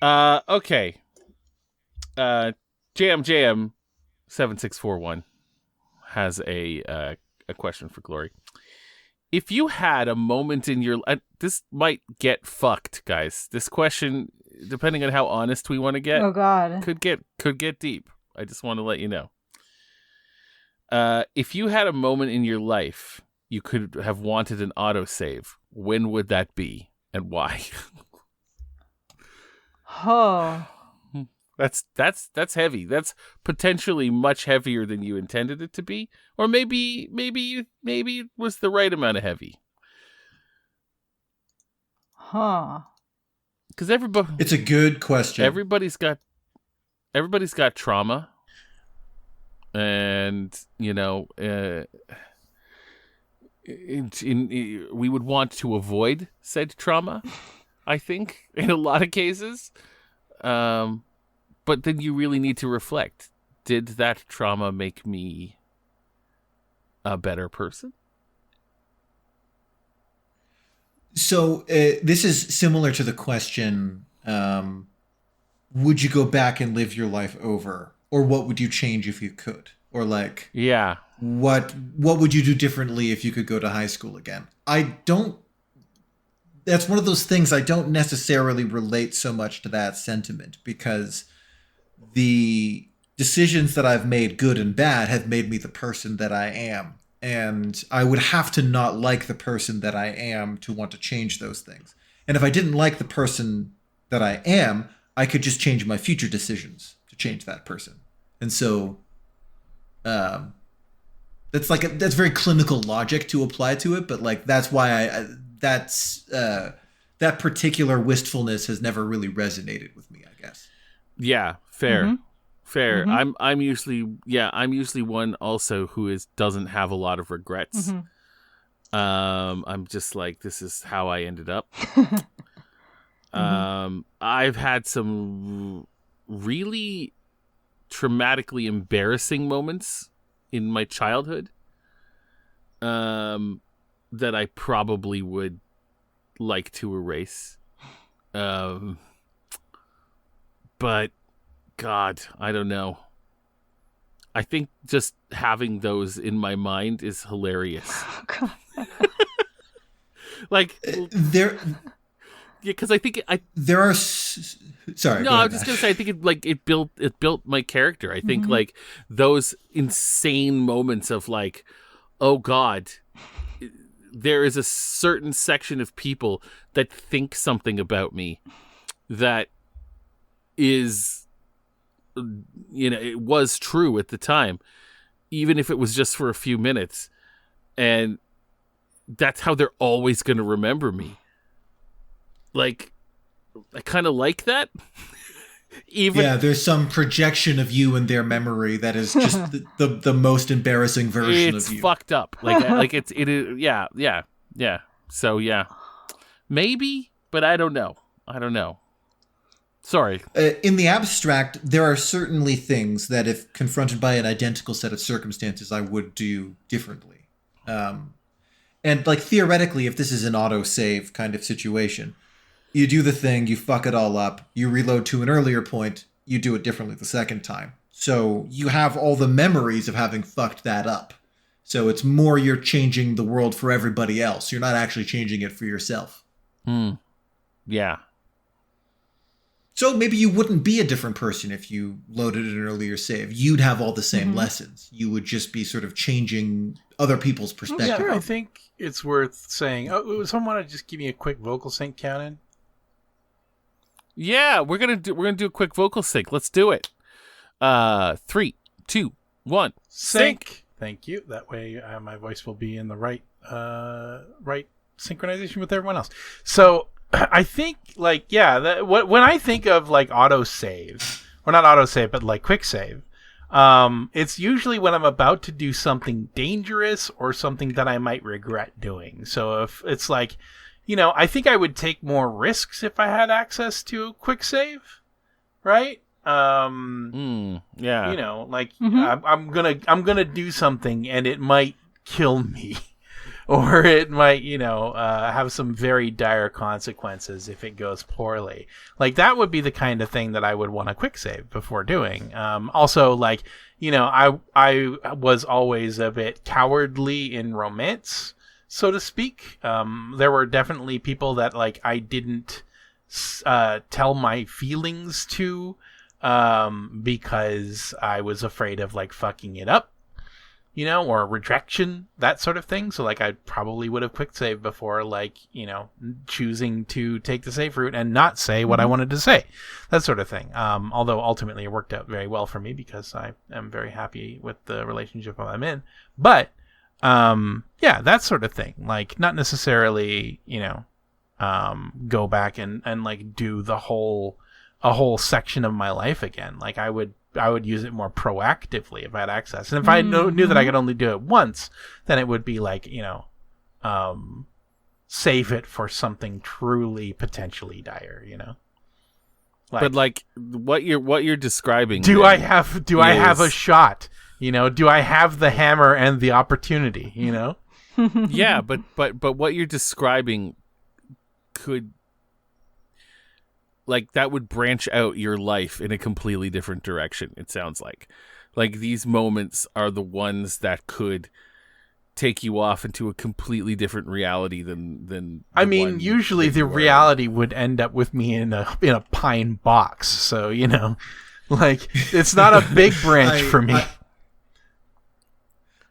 Yeah! Okay. JM 7641 has a question for Glory. If you had a moment in your this might get fucked, guys. This question, depending on how honest we want to get, oh God, could get deep. I just want to let you know. If you had a moment in your life you could have wanted an autosave, when would that be and why? Oh. That's heavy. That's potentially much heavier than you intended it to be, or maybe it was the right amount of heavy. Huh. Because everybody, It's a good question. everybody's got trauma, and we would want to avoid said trauma. I think in a lot of cases. But then you really need to reflect. Did that trauma make me a better person? So this is similar to the question, would you go back and live your life over? Or what would you change if you could? Or like, Yeah. what would you do differently if you could go to high school again? That's one of those things I don't necessarily relate so much to that sentiment, because the decisions that I've made, good and bad, have made me the person that I am. And I would have to not like the person that I am to want to change those things. And if I didn't like the person that I am, I could just change my future decisions to change that person. And so that's very clinical logic to apply to it, but like that's why that particular wistfulness has never really resonated with me, I guess. Yeah, fair. Mm-hmm. Fair. Mm-hmm. I'm usually one also who doesn't have a lot of regrets. Mm-hmm. I'm just like, this is how I ended up. I've had some really traumatically embarrassing moments in my childhood that I probably would like to erase. But God, I don't know. I think just having those in my mind is hilarious. Oh, God. Like There because I think there are sorry. No, go I ahead, was just Matt. gonna say I think it built my character. I think like those insane moments of like, oh God, there is a certain section of people that think something about me that is, it was true at the time, even if it was just for a few minutes, and that's how they're always going to remember me. Like, I kind of like that. Yeah, there's some projection of you in their memory that is just the most embarrassing version it's of you. fucked up. Like it is. Yeah. So yeah, maybe, but I don't know. Sorry. In the abstract, there are certainly things that, if confronted by an identical set of circumstances, I would do differently. And like theoretically, if this is an auto-save kind of situation, you do the thing, you fuck it all up, you reload to an earlier point, you do it differently the second time. So you have all the memories of having fucked that up. So it's more you're changing the world for everybody else. You're not actually changing it for yourself. Yeah. So maybe you wouldn't be a different person if you loaded an earlier save. You'd have all the same lessons. You would just be sort of changing other people's perspective. Yeah, I think it's worth saying. Oh, someone want to just give me a quick vocal sync count in? Yeah, we're gonna do a quick vocal sync. Let's do it. 3, 2, 1, sync. Thank you. That way, my voice will be in the right synchronization with everyone else. So I think, like, yeah, when I think of like autosave, or not autosave, but like quicksave, it's usually when I'm about to do something dangerous or something that I might regret doing. So if it's like, I think I would take more risks if I had access to quicksave, right? Yeah. I'm gonna do something and it might kill me. Or it might, have some very dire consequences if it goes poorly. Like, that would be the kind of thing that I would want to quick save before doing. Also, like, I was always a bit cowardly in romance, so to speak. There were definitely people that, like, I didn't tell my feelings to because I was afraid of, like, fucking it up. or rejection, that sort of thing. So like I probably would have quick saved before, like, choosing to take the safe route and not say what I wanted to say, that sort of thing. Although ultimately it worked out very well for me because I am very happy with the relationship I'm in. But yeah, that sort of thing. Like not necessarily, go back and like do a whole section of my life again. Like I would use it more proactively if I had access. And if I knew that I could only do it once, then it would be like, save it for something truly potentially dire, Like, but like what you're describing. I have a shot? Do I have the hammer and the opportunity, Yeah, but what you're describing could, like, that would branch out your life in a completely different direction. It sounds like these moments are the ones that could take you off into a completely different reality than I mean, usually the reality would end up with me in a pine box. So, like it's not a big branch for me.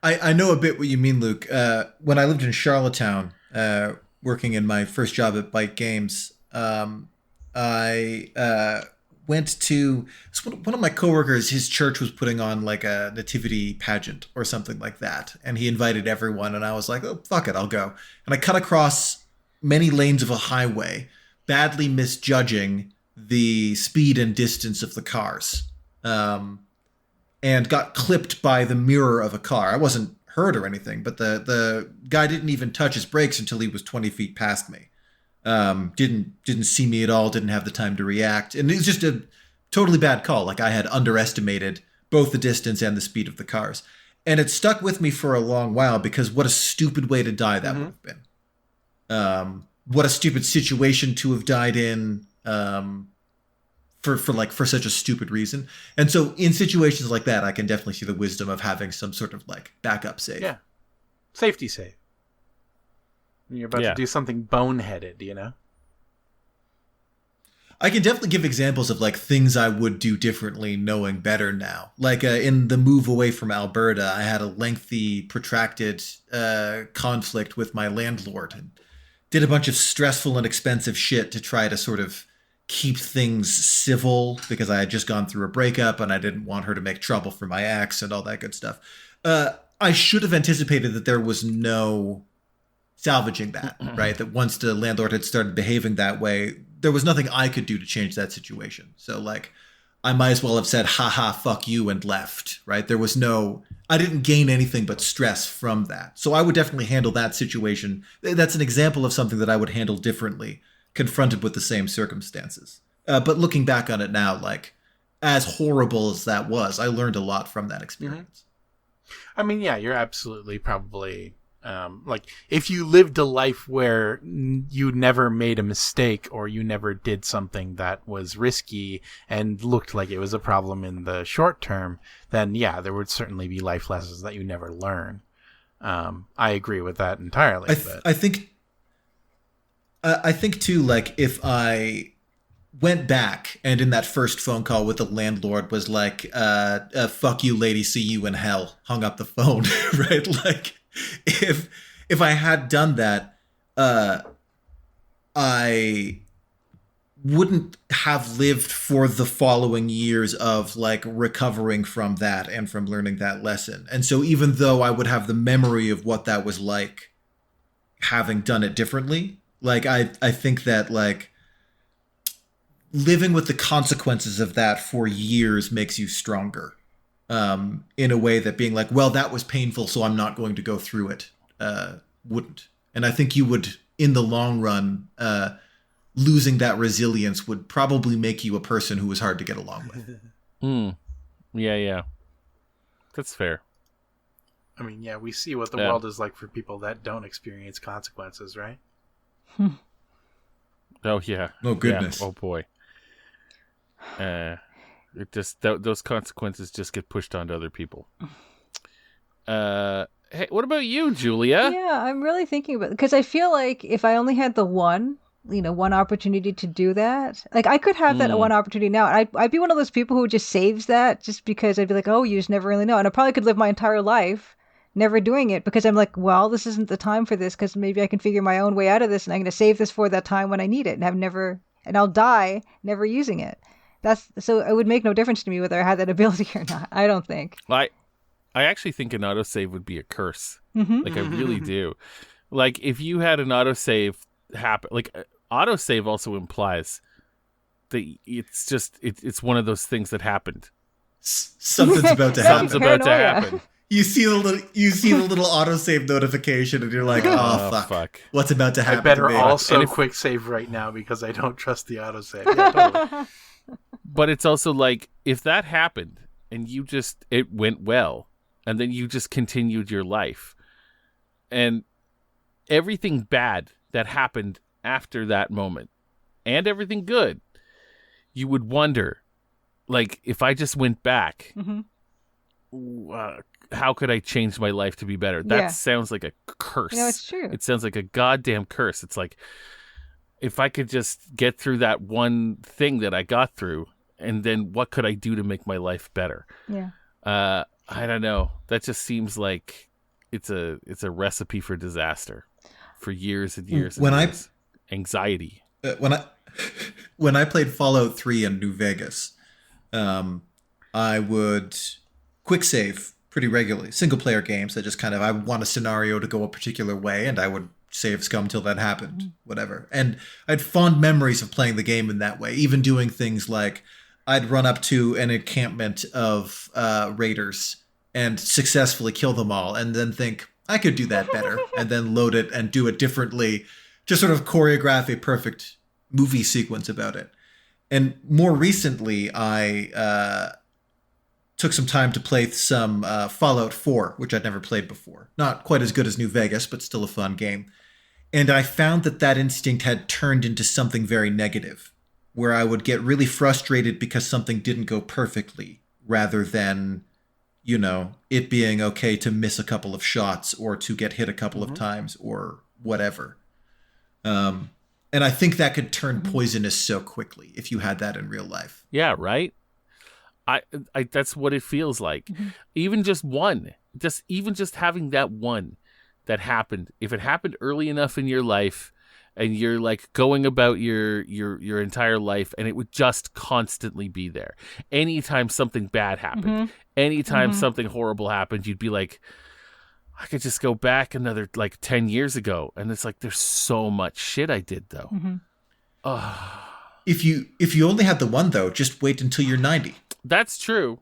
I know a bit what you mean, Luke. When I lived in Charlottetown, working in my first job at Byte Games, I went to one of my coworkers. His church was putting on like a nativity pageant or something like that, and he invited everyone. And I was like, "Oh, fuck it, I'll go." And I cut across many lanes of a highway, badly misjudging the speed and distance of the cars, and got clipped by the mirror of a car. I wasn't hurt or anything, but the guy didn't even touch his brakes until he was 20 feet past me. Didn't see me at all, didn't have the time to react. And it was just a totally bad call. Like I had underestimated both the distance and the speed of the cars. And it stuck with me for a long while because what a stupid way to die that would have been. What a stupid situation to have died in, for such a stupid reason. And so in situations like that, I can definitely see the wisdom of having some sort of like backup save. Yeah. Safety save. When you're about to do something boneheaded, I can definitely give examples of like things I would do differently knowing better now. Like in the move away from Alberta, I had a lengthy, protracted conflict with my landlord and did a bunch of stressful and expensive shit to try to sort of keep things civil because I had just gone through a breakup and I didn't want her to make trouble for my ex and all that good stuff. I should have anticipated that there was no salvaging that, right? That once the landlord had started behaving that way, there was nothing I could do to change that situation. So like, I might as well have said, haha, fuck you, and left, right? I didn't gain anything but stress from that. So I would definitely handle that situation. That's an example of something that I would handle differently, confronted with the same circumstances. But looking back on it now, like, as horrible as that was, I learned a lot from that experience. I mean, yeah, you're absolutely probably... like if you lived a life where you never made a mistake or you never did something that was risky and looked like it was a problem in the short term, then yeah, there would certainly be life lessons that you never learn. I agree with that entirely. I think too, like if I went back and in that first phone call with the landlord was like, fuck you lady, see you in hell, hung up the phone, right? Like, if I had done that, I wouldn't have lived for the following years of like recovering from that and from learning that lesson. And so even though I would have the memory of what that was like having done it differently, like I think that like living with the consequences of that for years makes you stronger. In a way that being like, well, that was painful, so I'm not going to go through it, wouldn't. And I think you would, in the long run, losing that resilience would probably make you a person who was hard to get along with. Yeah. That's fair. I mean, yeah, we see what the world is like for people that don't experience consequences, right? Oh, yeah. Oh, goodness. Yeah. Oh, boy. It just those consequences just get pushed onto other people. Hey, what about you, Julia? Yeah, I'm really thinking about it because I feel like if I only had the one opportunity to do that, like I could have that one opportunity now. And I'd be one of those people who just saves that just because I'd be like, oh, you just never really know. And I probably could live my entire life never doing it because I'm like, well, this isn't the time for this because maybe I can figure my own way out of this and I'm going to save this for that time when I need it. And I'll die never using it. So it would make no difference to me whether I had that ability or not. I don't think. I actually think an autosave would be a curse. Mm-hmm. Like, I really do. Like, if you had an autosave happen, like, autosave also implies that it's one of those things that happened. Something's about to happen. Something's about to Paranoia. happen. You see the little autosave notification, and you're like, "Oh, fuck. What's about to happen?" I better to me? also And if- quick save right now because I don't trust the autosave. Yeah, totally. But it's also like, if that happened and it went well, and then you just continued your life, and everything bad that happened after that moment, and everything good, you would wonder, like, if I just went back, how could I change my life to be better? That Yeah. sounds like a curse. No, it's true. It sounds like a goddamn curse. It's like, if I could just get through that one thing that I got through, and then what could I do to make my life better? Yeah. I don't know. That just seems like it's a recipe for disaster for years and years. When and years. Anxiety. When I played Fallout 3 in New Vegas, I would quick save pretty regularly. Single player games that just kind of, I want a scenario to go a particular way, and I would save scum till that happened, whatever. And I had fond memories of playing the game in that way, even doing things like I'd run up to an encampment of raiders and successfully kill them all, and then think, I could do that better, and then load it and do it differently, just sort of choreograph a perfect movie sequence about it. And more recently, I took some time to play some Fallout 4, which I'd never played before. Not quite as good as New Vegas, but still a fun game. And I found that instinct had turned into something very negative, where I would get really frustrated because something didn't go perfectly, rather than, it being okay to miss a couple of shots or to get hit a couple of times or whatever. And I think that could turn poisonous so quickly if you had that in real life. Yeah, right? I that's what it feels like. Even just having that one that happened. If it happened early enough in your life and you're like going about your entire life, and it would just constantly be there. Anytime something bad happened, anytime something horrible happened, you'd be like, I could just go back another 10 years ago. And it's like, there's so much shit I did though. If you only had the one though, just wait until you're 90. That's true.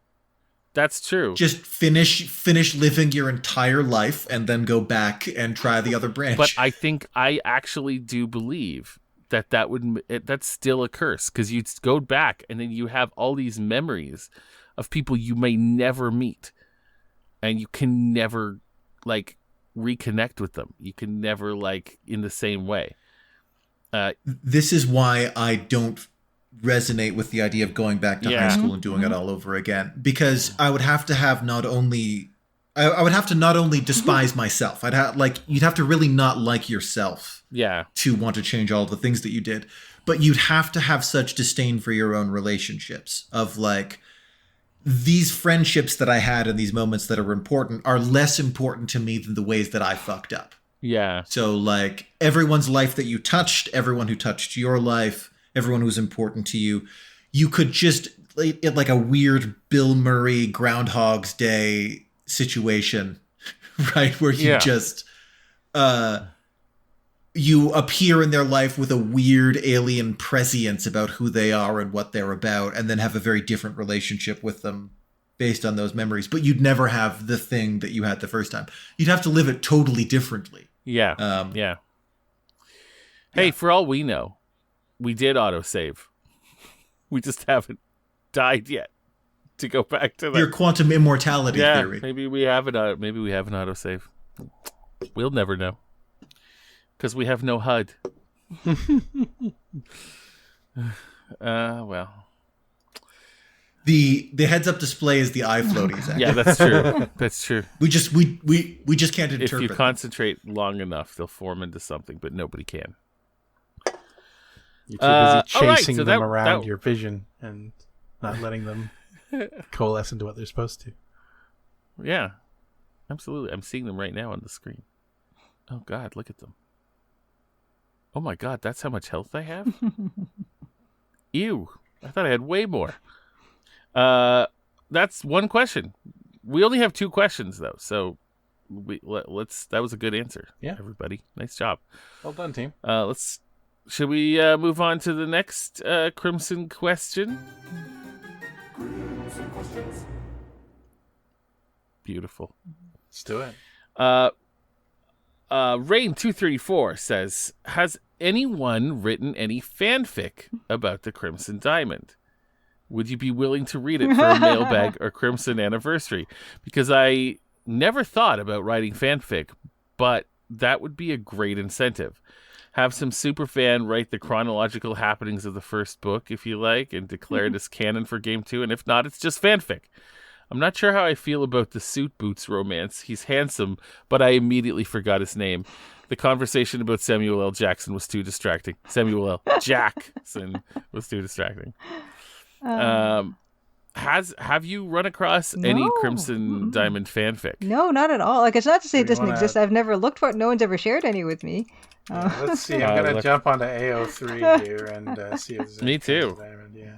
Just finish living your entire life and then go back and try the other branch. But I think I actually do believe that's still a curse, because you'd go back and then you have all these memories of people you may never meet, and you can never reconnect with them. You can never in the same way. This is why I don't resonate with the idea of going back to high school and doing it all over again, because I would have to not only despise myself. You'd have to really not like yourself to want to change all the things that you did, but you'd have to have such disdain for your own relationships of these friendships that I had in these moments that are important are less important to me than the ways that I fucked up. Yeah. So everyone's life that you touched, everyone who touched your life, everyone who's important to you, you could just, like a weird Bill Murray Groundhog's Day situation, right? Where you just, you appear in their life with a weird alien prescience about who they are and what they're about, and then have a very different relationship with them based on those memories. But you'd never have the thing that you had the first time. You'd have to live it totally differently. Yeah. Hey, for all we know, we did autosave. We just haven't died yet to go back to that. Your quantum immortality theory. Maybe we have an autosave. We'll never know, because we have no HUD. Well. The heads up display is the eye floaties. Yeah, that's true. That's true. We just can't interpret. If you concentrate long enough, they'll form into something, but nobody can. You're too busy chasing so them around your vision and not letting them coalesce into what they're supposed to. Yeah. Absolutely. I'm seeing them right now on the screen. Oh, God, look at them. Oh, my God, that's how much health I have? Ew. I thought I had way more. That's one question. We only have 2 questions, though, so let's. That was a good answer. Yeah. Everybody. Nice job. Well done, team. Should we move on to the next Crimson question? Beautiful. Let's do it. Rain234 says, has anyone written any fanfic about the Crimson Diamond? Would you be willing to read it for a mailbag or Crimson anniversary? Because I never thought about writing fanfic, but that would be a great incentive. Have some superfan write the chronological happenings of the first book, if you like, and declare it as canon for Game 2, and if not, it's just fanfic. I'm not sure how I feel about the Suit Boots romance. He's handsome, but I immediately forgot his name. The conversation about Samuel L. Jackson was too distracting. Samuel L. Jackson was too distracting. Have you run across any Crimson Diamond fanfic? No, not at all. Like, it's not to say it doesn't wanna- exist. I've never looked for it. No one's ever shared any with me. Let's see. I'm going to jump onto AO3 here and see if there's Me any too. Diamond. Yeah.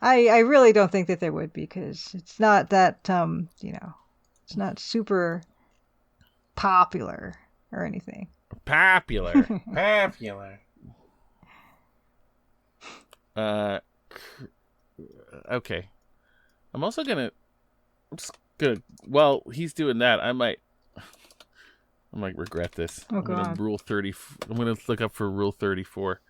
I really don't think that there would be, because it's not that, it's not super popular or anything. Popular. Popular. Okay. I'm just gonna, while he's doing that, I might regret this. Oh, I'm gonna God. I'm gonna look up for Rule 34.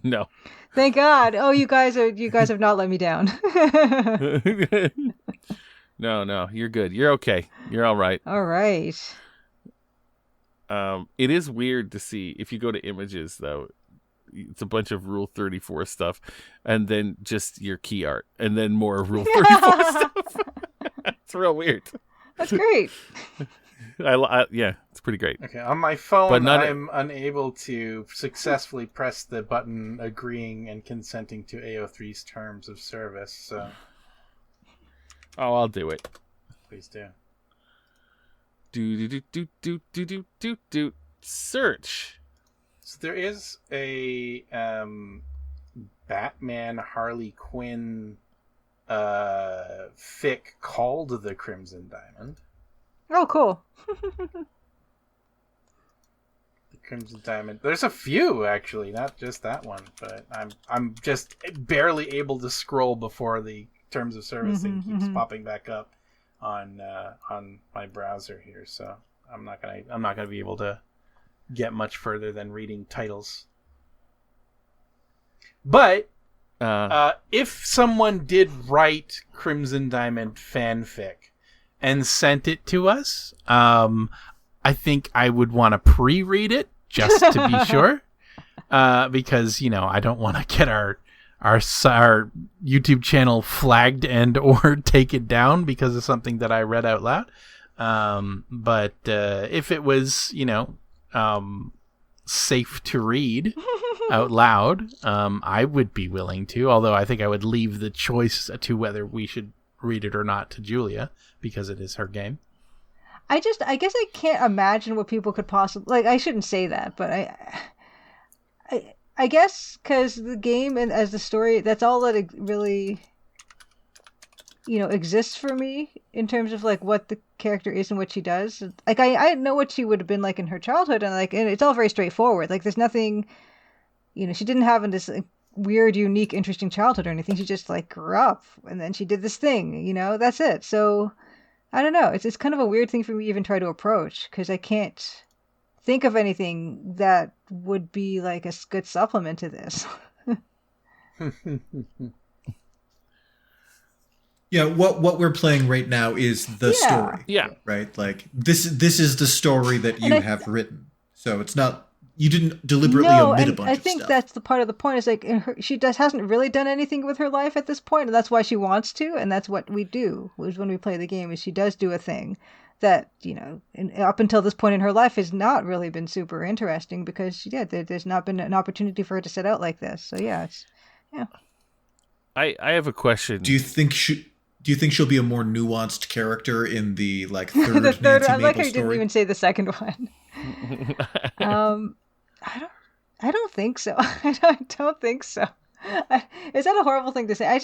No. Thank God. Oh, you guys have not let me down. No, you're good. You're okay. You're all right. All right. It is weird to see if you go to images though. It's a bunch of Rule 34 stuff, and then just your key art, and then more Rule 34 stuff. It's real weird. That's great. Yeah, it's pretty great. Okay, on my phone, But not- I'm unable to successfully press the button agreeing and consenting to AO3's terms of service, so Oh, I'll do it. please do. Do. Search. So there is a Batman Harley Quinn fic called The Crimson Diamond. Oh, cool. The Crimson Diamond. There's a few actually, not just that one, but I'm just barely able to scroll before the terms of service thing keeps popping back up on my browser here, so I'm not gonna be able to get much further than reading titles. But if someone did write Crimson Diamond fanfic and sent it to us, I think I would want to pre-read it just to be sure, because I don't want to get our YouTube channel flagged and or taken down because of something that I read out loud. But if it was safe to read out loud, I would be willing to, although I think I would leave the choice to whether we should read it or not to Julia, because it is her game. I guess I can't imagine what people could possibly, I shouldn't say that, but I guess because the game and as the story, that's all that it really exists for me in terms of what the character is and what she does. I know what she would have been like in her childhood, and it's all very straightforward. There's nothing, she didn't have this weird, unique, interesting childhood or anything. She just grew up, and then she did this thing. That's it. So I don't know. It's kind of a weird thing for me to even try to approach, because I can't think of anything that would be a good supplement to this. Yeah, what we're playing right now is the story. Yeah. Right? This is the story that you have written. So it's not, you didn't deliberately omit a bunch I of think stuff. that's the part of the point is she hasn't really done anything with her life at this point, and that's why she wants to, and that's what we do is when we play the game is she does do a thing that up until this point in her life has not really been super interesting, because there's not been an opportunity for her to set out like this. So yeah. I have a question. Do you think Do you think she'll be a more nuanced character in the third The third, Nancy I like how Maple you didn't story? even say the second one. I don't, I don't think so. I don't think so. Is that a horrible thing to say?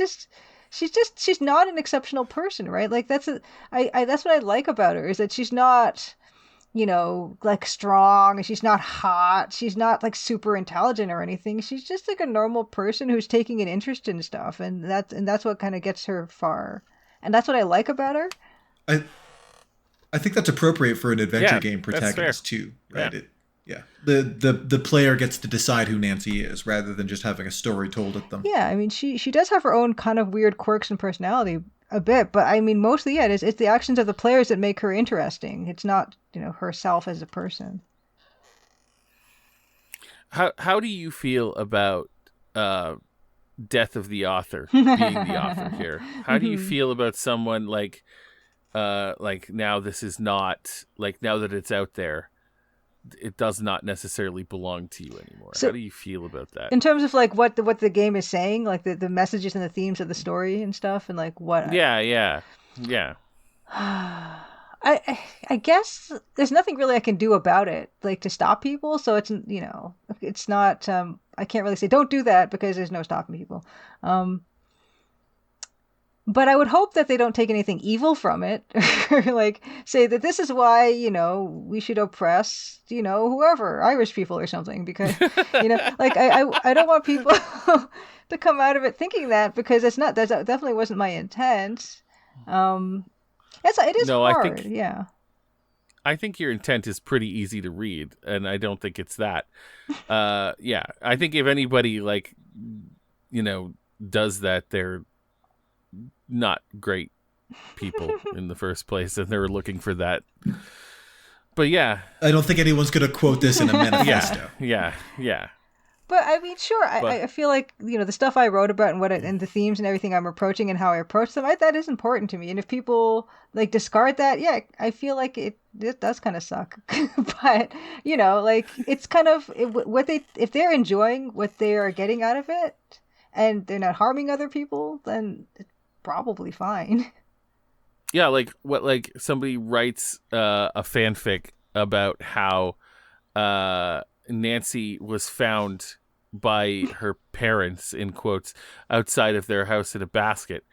She's not an exceptional person, right? Like that's what I like about her is that she's not, like strong, and she's not hot, she's not like super intelligent or anything. She's just like a normal person who's taking an interest in stuff, and that's what kind of gets her far. And that's what I like about her. I I think that's appropriate for an adventure Yeah, game that's fair. protagonist too, right? Yeah. Yeah. The player gets to decide who Nancy is rather than just having a story told at them. Yeah, I mean, she does have her own kind of weird quirks and personality a bit, but I mean, mostly, yeah, it's the actions of the players that make her interesting. It's not, herself as a person. How do you feel about death of the author being the author here? How do you feel about someone like now this is not like now that it's out there, it does not necessarily belong to you anymore? So, how do you feel about that? In terms of like what the game is saying, like the messages and the themes of the story and stuff, and like what? Yeah. I guess there's nothing really I can do about it, like to stop people. So it's it's not. I can't really say don't do that because there's no stopping people. But I would hope that they don't take anything evil from it, or like say that this is why we should oppress whoever, Irish people or something, because like I don't want people to come out of it thinking that, because that definitely wasn't my intent. It is No, hard. Yeah. I think your intent is pretty easy to read, and I don't think it's that. Yeah, I think if anybody does that, they're not great people in the first place, and they're looking for that. But yeah, I don't think anyone's going to quote this in a manifesto. Yeah. But I mean, sure. I feel like the stuff I wrote about and the themes and everything I'm approaching and how I approach them, that is important to me. And if people like discard that, yeah, I feel like it does kind of suck. But like it's kind of if they're enjoying what they are getting out of it, and they're not harming other people, then it's probably fine. Yeah, like somebody writes a fanfic about how Nancy was found by her parents, in quotes, outside of their house in a basket,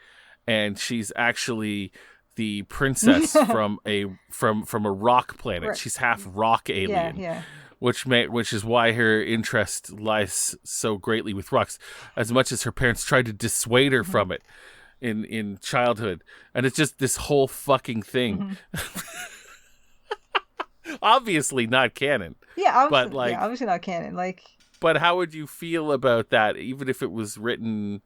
and she's actually the princess from a rock planet. Right. She's half rock alien. Yeah. Which is why her interest lies so greatly with rocks, as much as her parents tried to dissuade her from it in childhood. And it's just this whole fucking thing. Obviously not canon. Yeah, obviously not canon. But how would you feel about that, even if it was written?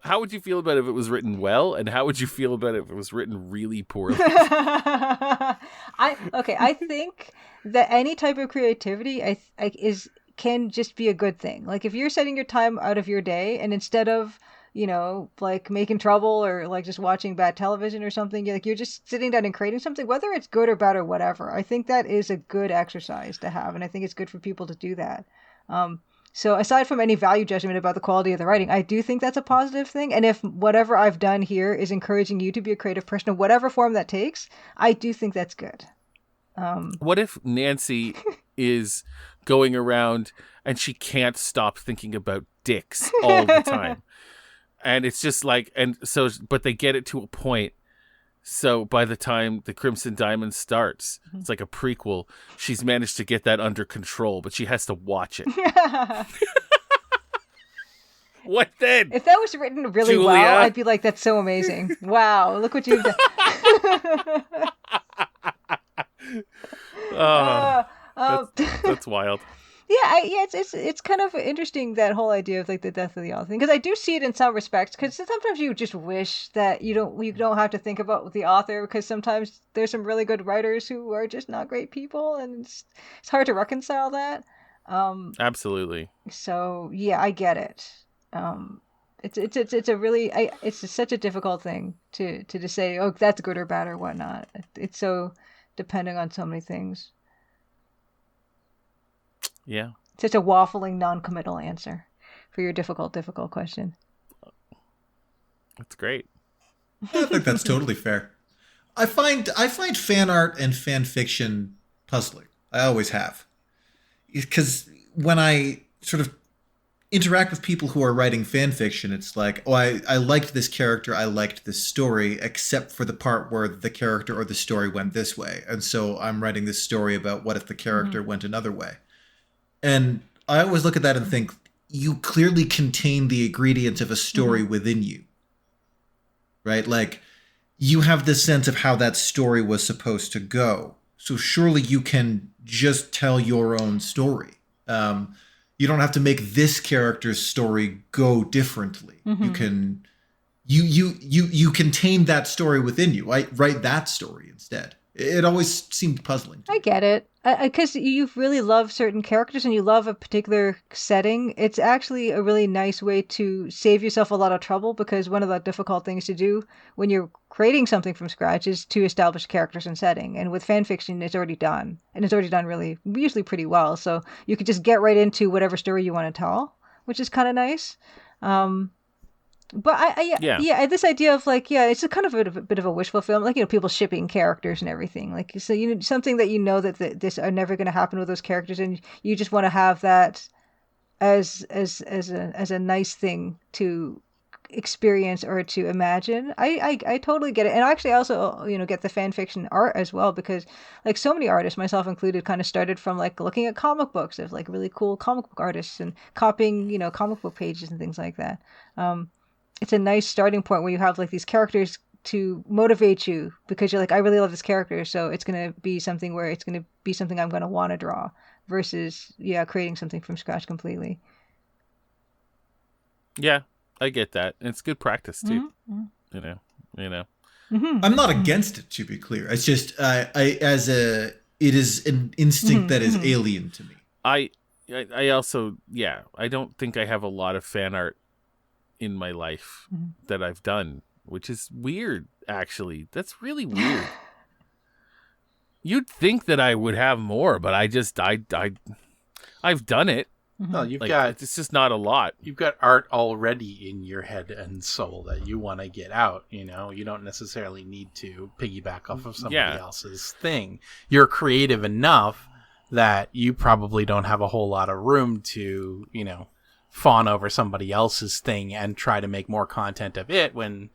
How would you feel about it if it was written well, and how would you feel about it if it was written really poorly? I think that any type of creativity can just be a good thing. Like if you're setting your time out of your day, and instead of like making trouble or like just watching bad television or something, you're just sitting down and creating something, whether it's good or bad or whatever. I think that is a good exercise to have, and I think it's good for people to do that. So aside from any value judgment about the quality of the writing, I do think that's a positive thing. And if whatever I've done here is encouraging you to be a creative person in whatever form that takes, I do think that's good. What if Nancy is going around and she can't stop thinking about dicks all the time? And it's just like, but they get it to a point. So by the time the Crimson Diamond starts, it's like a prequel. She's managed to get that under control, but she has to watch it. What then? If that was written really Julia? well, I'd be like, that's so amazing. Wow, look what you've done. That's wild. Yeah, it's kind of interesting, that whole idea of like the death of the author thing, because I do see it in some respects. Because sometimes you just wish that you don't have to think about the author, because sometimes there's some really good writers who are just not great people, and it's hard to reconcile that. Absolutely. So yeah, I get it. It's such a difficult thing to just say, oh, that's good or bad or whatnot. It's so depending on so many things. Yeah. Such a waffling, non-committal answer for your difficult question. That's great. I think that's totally fair. I find fan art and fan fiction puzzling. I always have. Because when I sort of interact with people who are writing fan fiction, it's like, oh, I liked this character, I liked this story, except for the part where the character or the story went this way. And so I'm writing this story about what if the character went another way. And I always look at that and think, you clearly contain the ingredients of a story within you. Right? Like, you have this sense of how that story was supposed to go. So surely you can just tell your own story. You don't have to make this character's story go differently. You can you contain that story within you. Write that story instead. It always seemed puzzling to me. I get it. Because you really love certain characters and you love a particular setting. It's actually a really nice way to save yourself a lot of trouble, because one of the difficult things to do when you're creating something from scratch is to establish characters and setting. And with fan fiction, it's already done. And it's already done usually pretty well. So you could just get right into whatever story you want to tell, which is kind of nice. But this idea of like, it's a kind of a bit of a wish fulfillment, like, people shipping characters and everything, like, so something that that this are never going to happen with those characters, and you just want to have that as a nice thing to experience or to imagine. I totally get it, and actually I also get the fan fiction art as well, because like so many artists, myself included, kind of started from like looking at comic books of like really cool comic book artists and copying comic book pages and things like that. It's a nice starting point where you have like these characters to motivate you, because you're like, I really love this character, so it's going to be something I'm going to want to draw, versus creating something from scratch completely. Yeah, I get that. And it's good practice too. I'm not against it, to be clear. It's just it is an instinct that is alien to me. I also, I don't think I have a lot of fan art in my life that I've done, which is weird, actually. That's really weird. You'd think that I would have more, but I've done it. Well, it's just not a lot. You've got art already in your head and soul that you want to get out. You don't necessarily need to piggyback off of somebody else's thing. You're creative enough that you probably don't have a whole lot of room to, fawn over somebody else's thing and try to make more content of it, when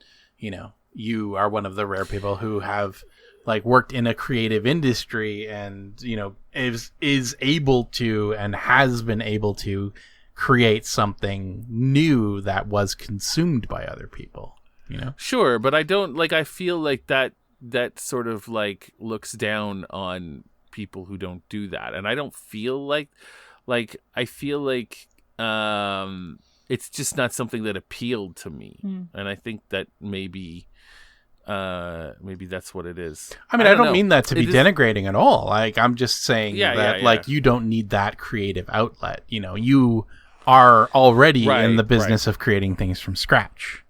you are one of the rare people who have like worked in a creative industry and is able to and has been able to create something new that was consumed by other people. Sure, but I don't I feel like that sort of like looks down on people who don't do that, and I don't feel like I feel like it's just not something that appealed to me. And I think that maybe that's what it is. I mean, I don't mean that to be denigrating at all. Like, I'm just saying like, you don't need that creative outlet. You are already in the business of creating things from scratch,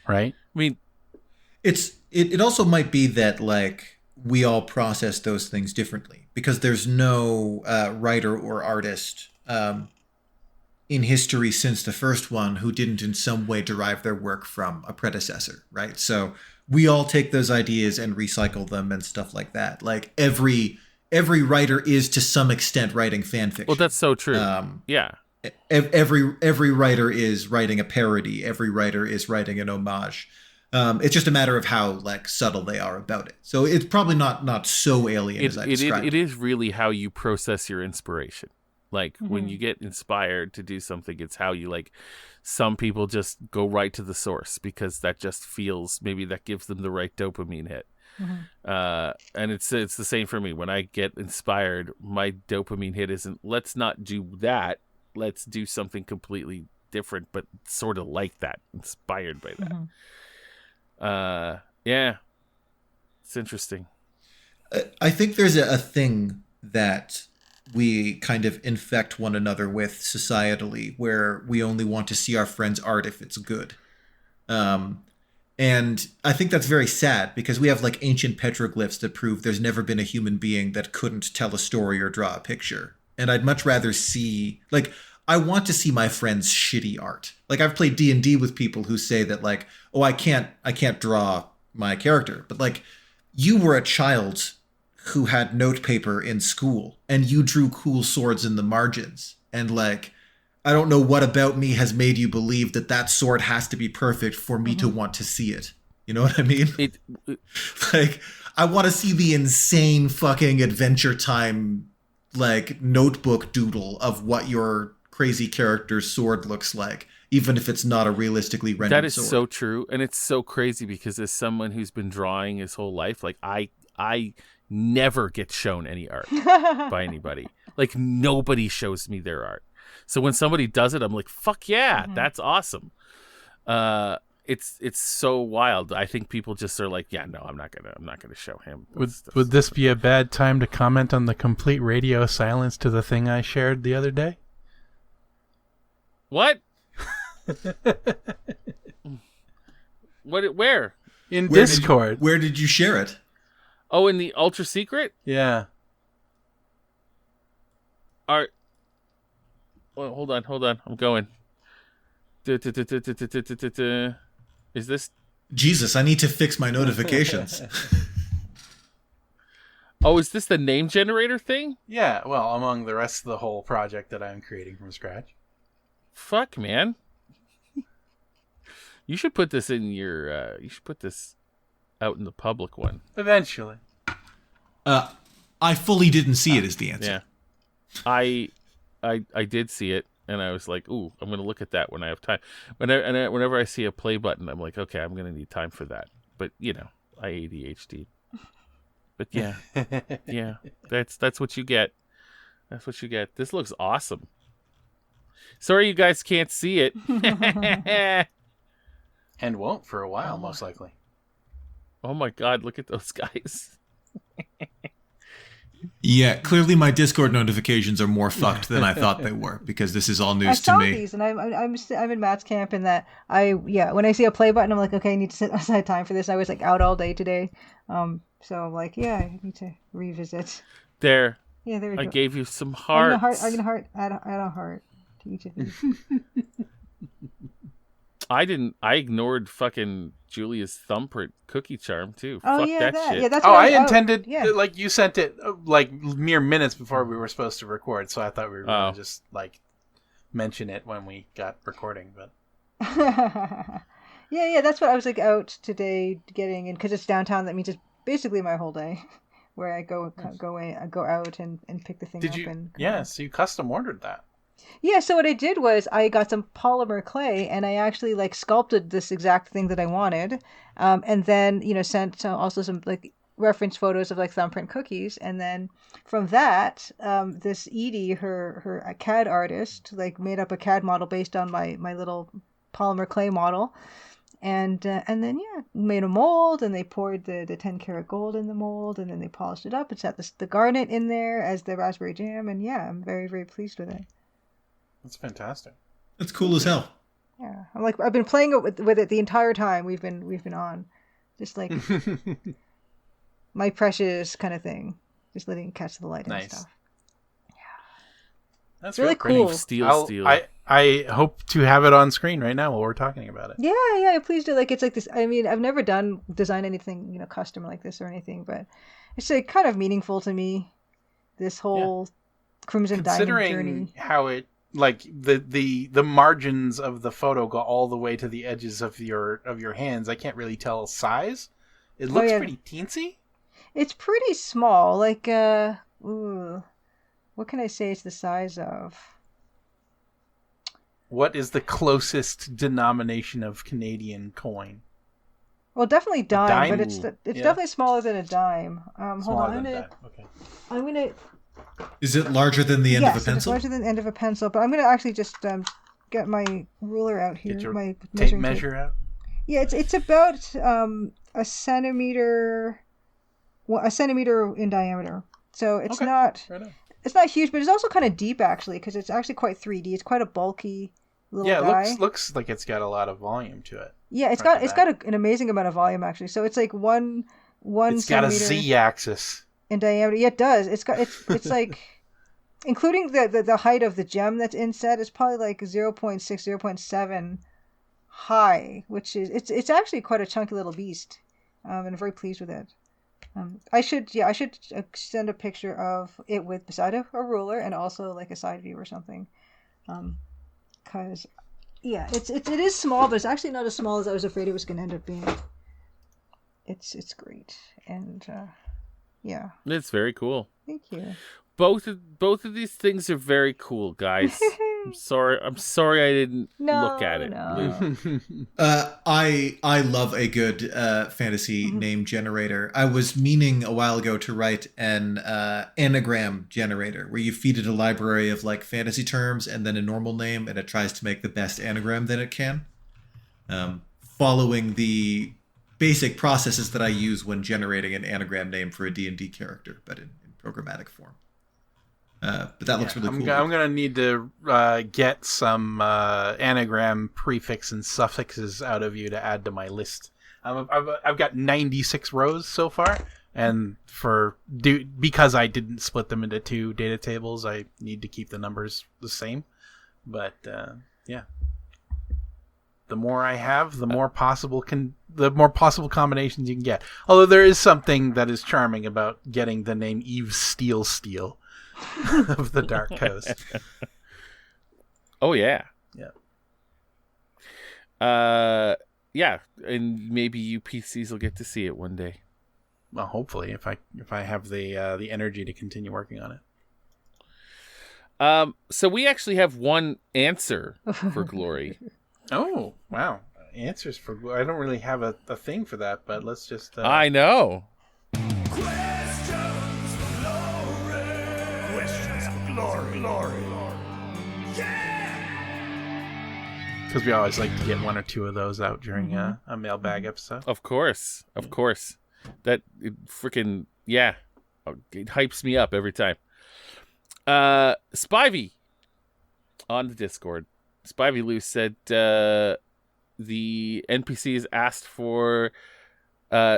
right? I mean, it also might be that like we all process those things differently, because there's no writer or artist in history since the first one who didn't in some way derive their work from a predecessor, right? So we all take those ideas and recycle them and stuff like that. Like every writer is to some extent writing fan fiction. Well, that's so true. Every writer is writing a parody. Every writer is writing an homage. It's just a matter of how like subtle they are about it. So it's probably not so alien as I described. It is really how you process your inspiration. Like when you get inspired to do something, it's how you some people just go right to the source because that just feels, maybe that gives them the right dopamine hit. And it's the same for me. When I get inspired, my dopamine hit isn't, let's not do that. Let's do something completely different, but sort of like that, inspired by that. Yeah, it's interesting. I think there's a thing that we kind of infect one another with societally, where we only want to see our friends' art if it's good. And I think that's very sad, because we have like ancient petroglyphs that prove there's never been a human being that couldn't tell a story or draw a picture. And I'd much rather see, I want to see my friends' shitty art. Like, I've played D&D with people who say that, like, oh, I can't draw my character. But like, you were a child who had notepaper in school, and you drew cool swords in the margins. And like, I don't know what about me has made you believe that that sword has to be perfect for me to want to see it. You know what I mean? Like, I want to see the insane fucking Adventure Time, like, notebook doodle of what your crazy character's sword looks like, even if it's not a realistically rendered sword. That is so true, and it's so crazy because as someone who's been drawing his whole life, like, I never get shown any art by anybody. Like, nobody shows me their art. So when somebody does it, I'm like, fuck yeah, that's awesome. It's so wild. I think people just are like, yeah, no, I'm not gonna show him. Would this be a bad time to comment on the complete radio silence to the thing I shared the other day? What? Where? In Discord. Where did you share it? Oh, in the Ultra Secret? Yeah. Well, hold on. I'm going. Is this? Jesus, I need to fix my notifications. Oh, is this the name generator thing? Yeah, well, among the rest of the whole project that I'm creating from scratch. Fuck, man. You should put this in your. You should put this out in the public one. Eventually. I fully didn't see it, is the answer. Yeah. I did see it, and I was like, ooh, I'm going to look at that when I have time. Whenever I see a play button, I'm like, okay, I'm going to need time for that. But, you know, I ADHD. But yeah. Yeah. That's what you get. That's what you get. This looks awesome. Sorry you guys can't see it. And won't for a while, most likely. Oh my god, look at those guys. Yeah, clearly my Discord notifications are more fucked than I thought they were, because this is all news to me. I saw these, and I'm in Matt's camp in that when I see a play button, I'm like, okay, I need to set aside time for this. I was like out all day today, so I'm like, yeah, I need to revisit. There. Yeah, there we go. I gave you some hearts. I'm gonna add a heart to each of these. I ignored fucking Julia's thumbprint cookie charm too. Oh, Fuck yeah, that shit. Yeah, that's what I intended. like you sent it like mere minutes before we were supposed to record, so I thought we were going to just like mention it when we got recording. But yeah, that's what I was like out today getting, and because it's downtown, that means it's basically my whole day, where I go out and pick the thing Did up. you? So you custom ordered that. Yeah, so what I did was I got some polymer clay and I actually like sculpted this exact thing that I wanted, and then sent also some like reference photos of like thumbprint cookies, and then from that, this Edie, her CAD artist, like made up a CAD model based on my little polymer clay model, and then made a mold, and they poured the 10 karat gold in the mold, and then they polished it up and set the garnet in there as the raspberry jam, and I'm very, very pleased with it. That's fantastic. That's cool as hell. Yeah, I've been playing it with it the entire time we've been on, just like my precious kind of thing, just letting it catch the light and stuff. Yeah, that's really cool. Steel. I hope to have it on screen right now while we're talking about it. Yeah, please do. Like it's like this. I mean, I've never designed anything custom like this or anything, but it's like kind of meaningful to me. This whole Crimson Diamond journey. Considering how it. Like the margins of the photo go all the way to the edges of your hands. I can't really tell size. It looks pretty teensy. It's pretty small. Like what can I say it's the size of? What is the closest denomination of Canadian coin? Well, definitely dime, but it's Yeah. definitely smaller than a dime. Hold on, Okay. I'm gonna. Is it larger than the end of a pencil? It's larger than the end of a pencil, but I'm going to actually just get my ruler out here. Get your my tape measure out? Yeah, it's about a centimeter in diameter. So it's not it's not huge, but it's also kind of deep actually, because it's actually quite 3D. It's quite a bulky little guy. It looks like it's got a lot of volume to it. Yeah, it's got an amazing amount of volume actually. So it's like one It's got a Z-axis. In diameter. Yeah, it does. It's like including the height of the gem that's inset, it's probably like 0.6, 0.7 high, which is it's actually quite a chunky little beast. and I'm very pleased with it. I should send a picture of it with beside a ruler and also like a side view or something, because it is small, but it's actually not as small as I was afraid it was going to end up being. It's great, and yeah. It's very cool. Thank you. Both of these things are very cool, guys. I'm sorry I didn't look at it. No. I love a good fantasy name generator. I was meaning a while ago to write an anagram generator where you feed it a library of like fantasy terms and then a normal name, and it tries to make the best anagram that it can, following the basic processes that I use when generating an anagram name for a D&D character, but in programmatic form. But that looks really cool. I'm going to need to get some anagram prefix and suffixes out of you to add to my list. I've got 96 rows so far, and because I didn't split them into 2 data tables, I need to keep the numbers the same. But yeah, the more I have, the more possible combinations you can get. Although there is something that is charming about getting the name Eve Steel of the Dark Coast. Oh yeah. Yeah. Yeah, and maybe you PCs will get to see it one day. Well, hopefully, if I have the energy to continue working on it. So we actually have one answer for Glory. Oh, wow. Answers for Glory. I don't really have a thing for that, but let's just I know. Glory. because we always like to get 1 or 2 of those out during a mailbag episode. Of course. That freaking it hypes me up every time. Spivey on the Discord. Spivey Lou said the NPCs asked for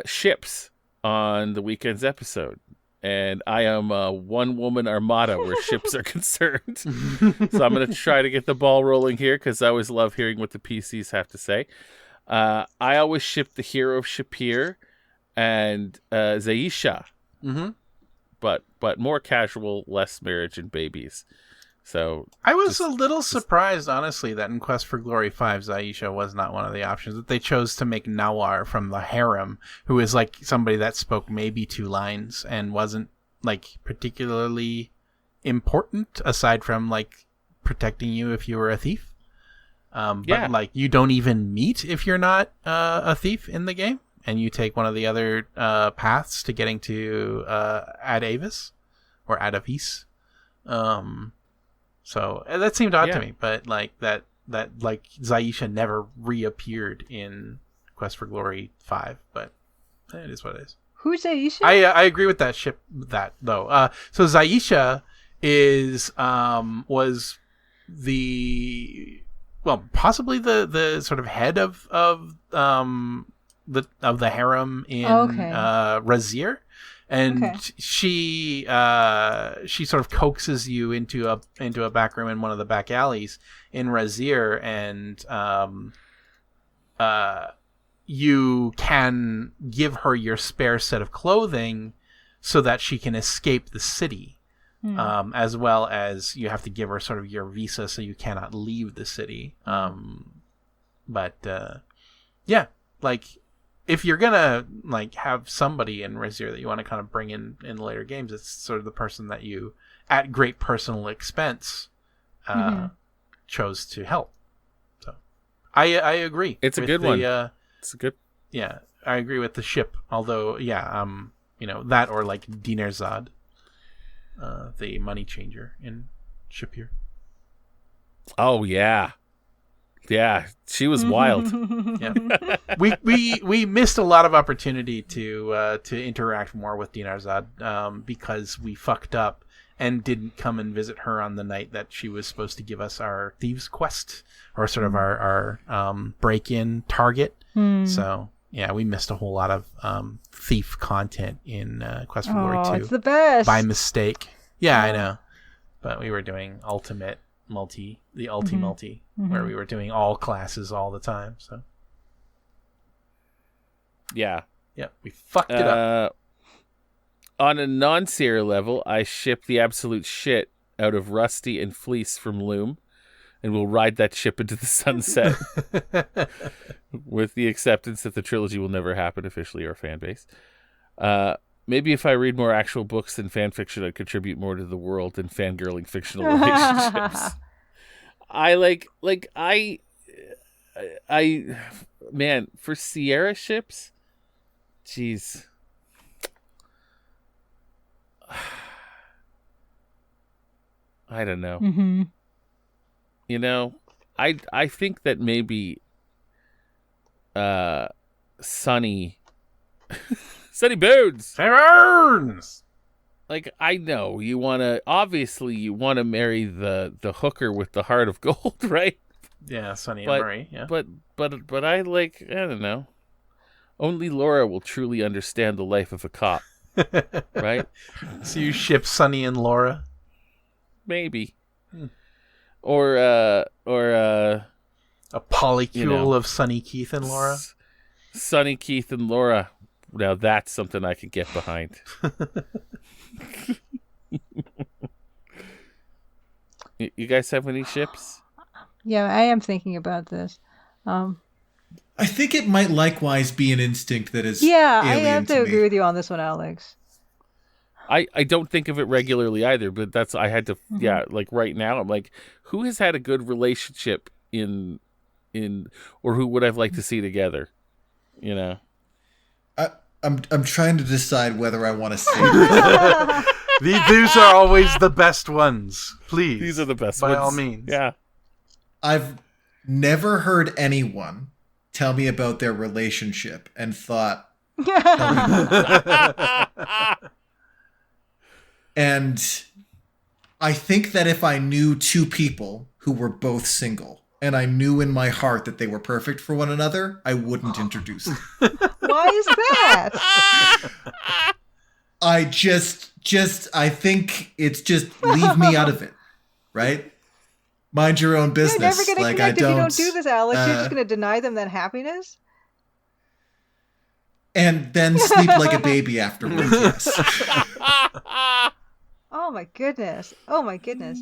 ships on the weekend's episode. And I am a one-woman armada where ships are concerned. So I'm going to try to get the ball rolling here because I always love hearing what the PCs have to say. I always ship the hero of Shapir and Zaisha. Mm-hmm. But more casual, less marriage and babies. So I was a little surprised, honestly, that in Quest for Glory 5, Zaisha was not one of the options. That they chose to make Nawar from the harem, who is like somebody that spoke maybe 2 lines and wasn't like particularly important aside from like protecting you if you were a thief. But like you don't even meet if you're not a thief in the game, and you take one of the other paths to getting to Ad Avis or Ad Avis. So that seemed odd to me, but like that like Zaisha never reappeared in Quest for Glory 5, but it is what it is. Who's Zaisha? I agree with that though. So Zaisha was possibly the sort of head of the harem in Razir. And she sort of coaxes you into a back room in one of the back alleys in Razir, and you can give her your spare set of clothing so that she can escape the city, as well as you have to give her sort of your visa so you cannot leave the city. If you're gonna like have somebody in Razir that you want to kind of bring in later games, it's sort of the person that you, at great personal expense, chose to help. So, I agree. It's a good one. It's a good. Yeah, I agree with the ship. Although, that or like Dinerzad, the money changer in Shapir. Oh yeah. Yeah, she was wild. Yeah, we missed a lot of opportunity to interact more with Dinarzad because we fucked up and didn't come and visit her on the night that she was supposed to give us our thieves quest, or sort of our break-in target. So yeah, we missed a whole lot of thief content in Quest for Glory 2. It's the best. By mistake. Yeah, I know, but we were doing ultimate multi, where we were doing all classes all the time. So yeah, Yeah, we fucked it up. On a non-Sierra level, I ship the absolute shit out of Rusty and Fleece from Loom, and we'll ride that ship into the sunset with the acceptance that the trilogy will never happen officially or fan base. Maybe if I read more actual books than fan fiction, I'd contribute more to the world than fangirling fictional relationships. Man, for Sierra ships, jeez. I don't know. Mm-hmm. You know, I think that maybe Sunny Bones. Burns! Like, I know you want to marry the hooker with the heart of gold, right? Yeah, Sonny and But- Marie. Yeah. But I don't know. Only Laura will truly understand the life of a cop, right? So you ship Sonny and Laura? Maybe. Hmm. Or A polycule You know. of Sonny, Keith, and Laura? Sonny, Keith, and Laura. Now that's something I could get behind. You guys have any ships? Yeah, I am thinking about this. I think it might likewise be an instinct that is Yeah, I alien have to me. agree with you on this one, Alex. I don't think of it regularly either, but I had to like right now I'm like, who has had a good relationship in or who would I've liked to see together? You know. I'm trying to decide whether I want to say this. These are always the best ones. Please. These are the best by ones. all means. Yeah. I've never heard anyone tell me about their relationship and thought, and I think that if I knew two people who were both single and I knew in my heart that they were perfect for one another, I wouldn't introduce them. Why is that? I I think it's just leave me out of it, right? Mind your own business. You're never going to like connect I don't, if you don't do this, Alex. You're just going to deny them that happiness? and then sleep like a baby afterwards. Yes. Oh my goodness. Oh my goodness.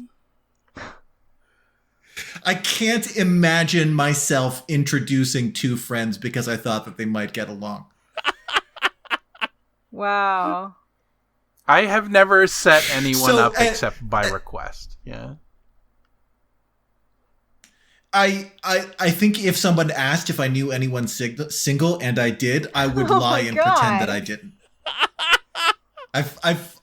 I can't imagine myself introducing two friends because I thought that they might get along. Wow. I have never set anyone So, up except by request. Yeah. I think if someone asked if I knew anyone single and I did, I would Oh lie my and God. pretend that I didn't.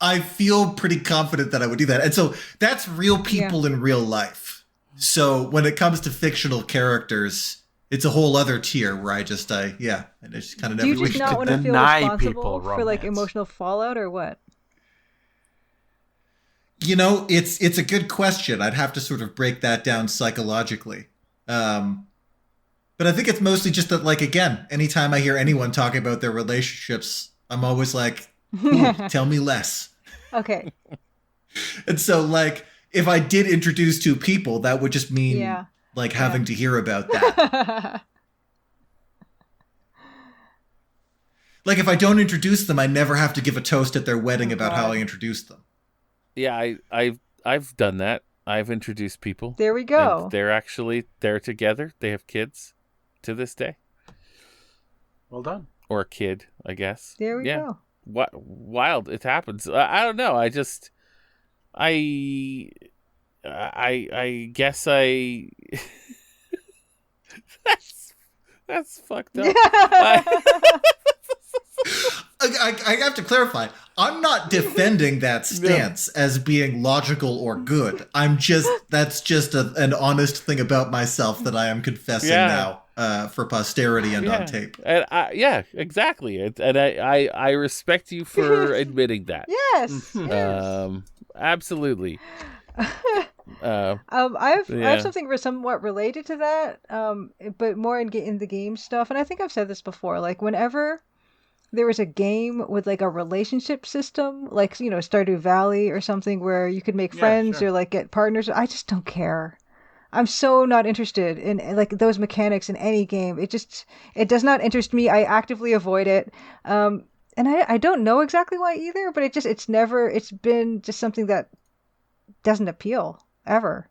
I feel pretty confident that I would do that. And so that's real people in real life. So when it comes to fictional characters, it's a whole other tier where I just kind of Do never you We just should not want to feel deny responsible people for like romance. emotional fallout or what? You know, it's a good question. I'd have to sort of break that down psychologically. But I think it's mostly just that, like, again, anytime I hear anyone talking about their relationships, I'm always like, "Ooh, tell me less." Okay. And so, like, if I did introduce two people, that would just mean, Yeah. like, having to hear about that. Like, if I don't introduce them, I never have to give a toast at their wedding about how I introduced them. Yeah, I've done that. I've introduced people. There we go. And they're together. They have kids to this day. Well done. Or a kid, I guess. There we go. What wild, it happens. I don't know. I guess that's fucked up. I have to clarify. I'm not defending that stance as being logical or good. That's just an honest thing about myself that I am confessing now for posterity and on tape. And exactly. And I respect you for admitting that. Yes. Absolutely. I have something somewhat related to that, but more in the game stuff. And I think I've said this before. Like, whenever there was a game with like a relationship system, like, Stardew Valley or something, where you could make friends or like get partners, I just don't care. I'm so not interested in like those mechanics in any game. It does not interest me. I actively avoid it. And I don't know exactly why either, but it's been just something that doesn't appeal ever.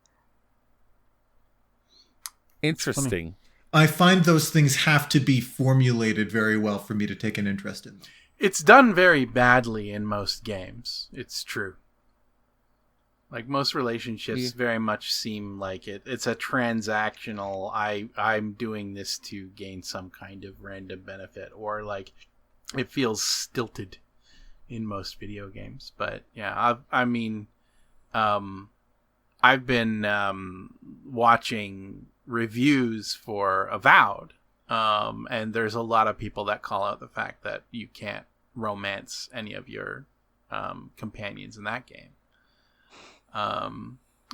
Interesting. I find those things have to be formulated very well for me to take an interest in them. It's done very badly in most games. It's true. Like most relationships very much seem like it's a transactional, I'm doing this to gain some kind of random benefit, or like it feels stilted in most video games. But yeah, I've been watching reviews for Avowed, and there's a lot of people that call out the fact that you can't romance any of your companions in that game.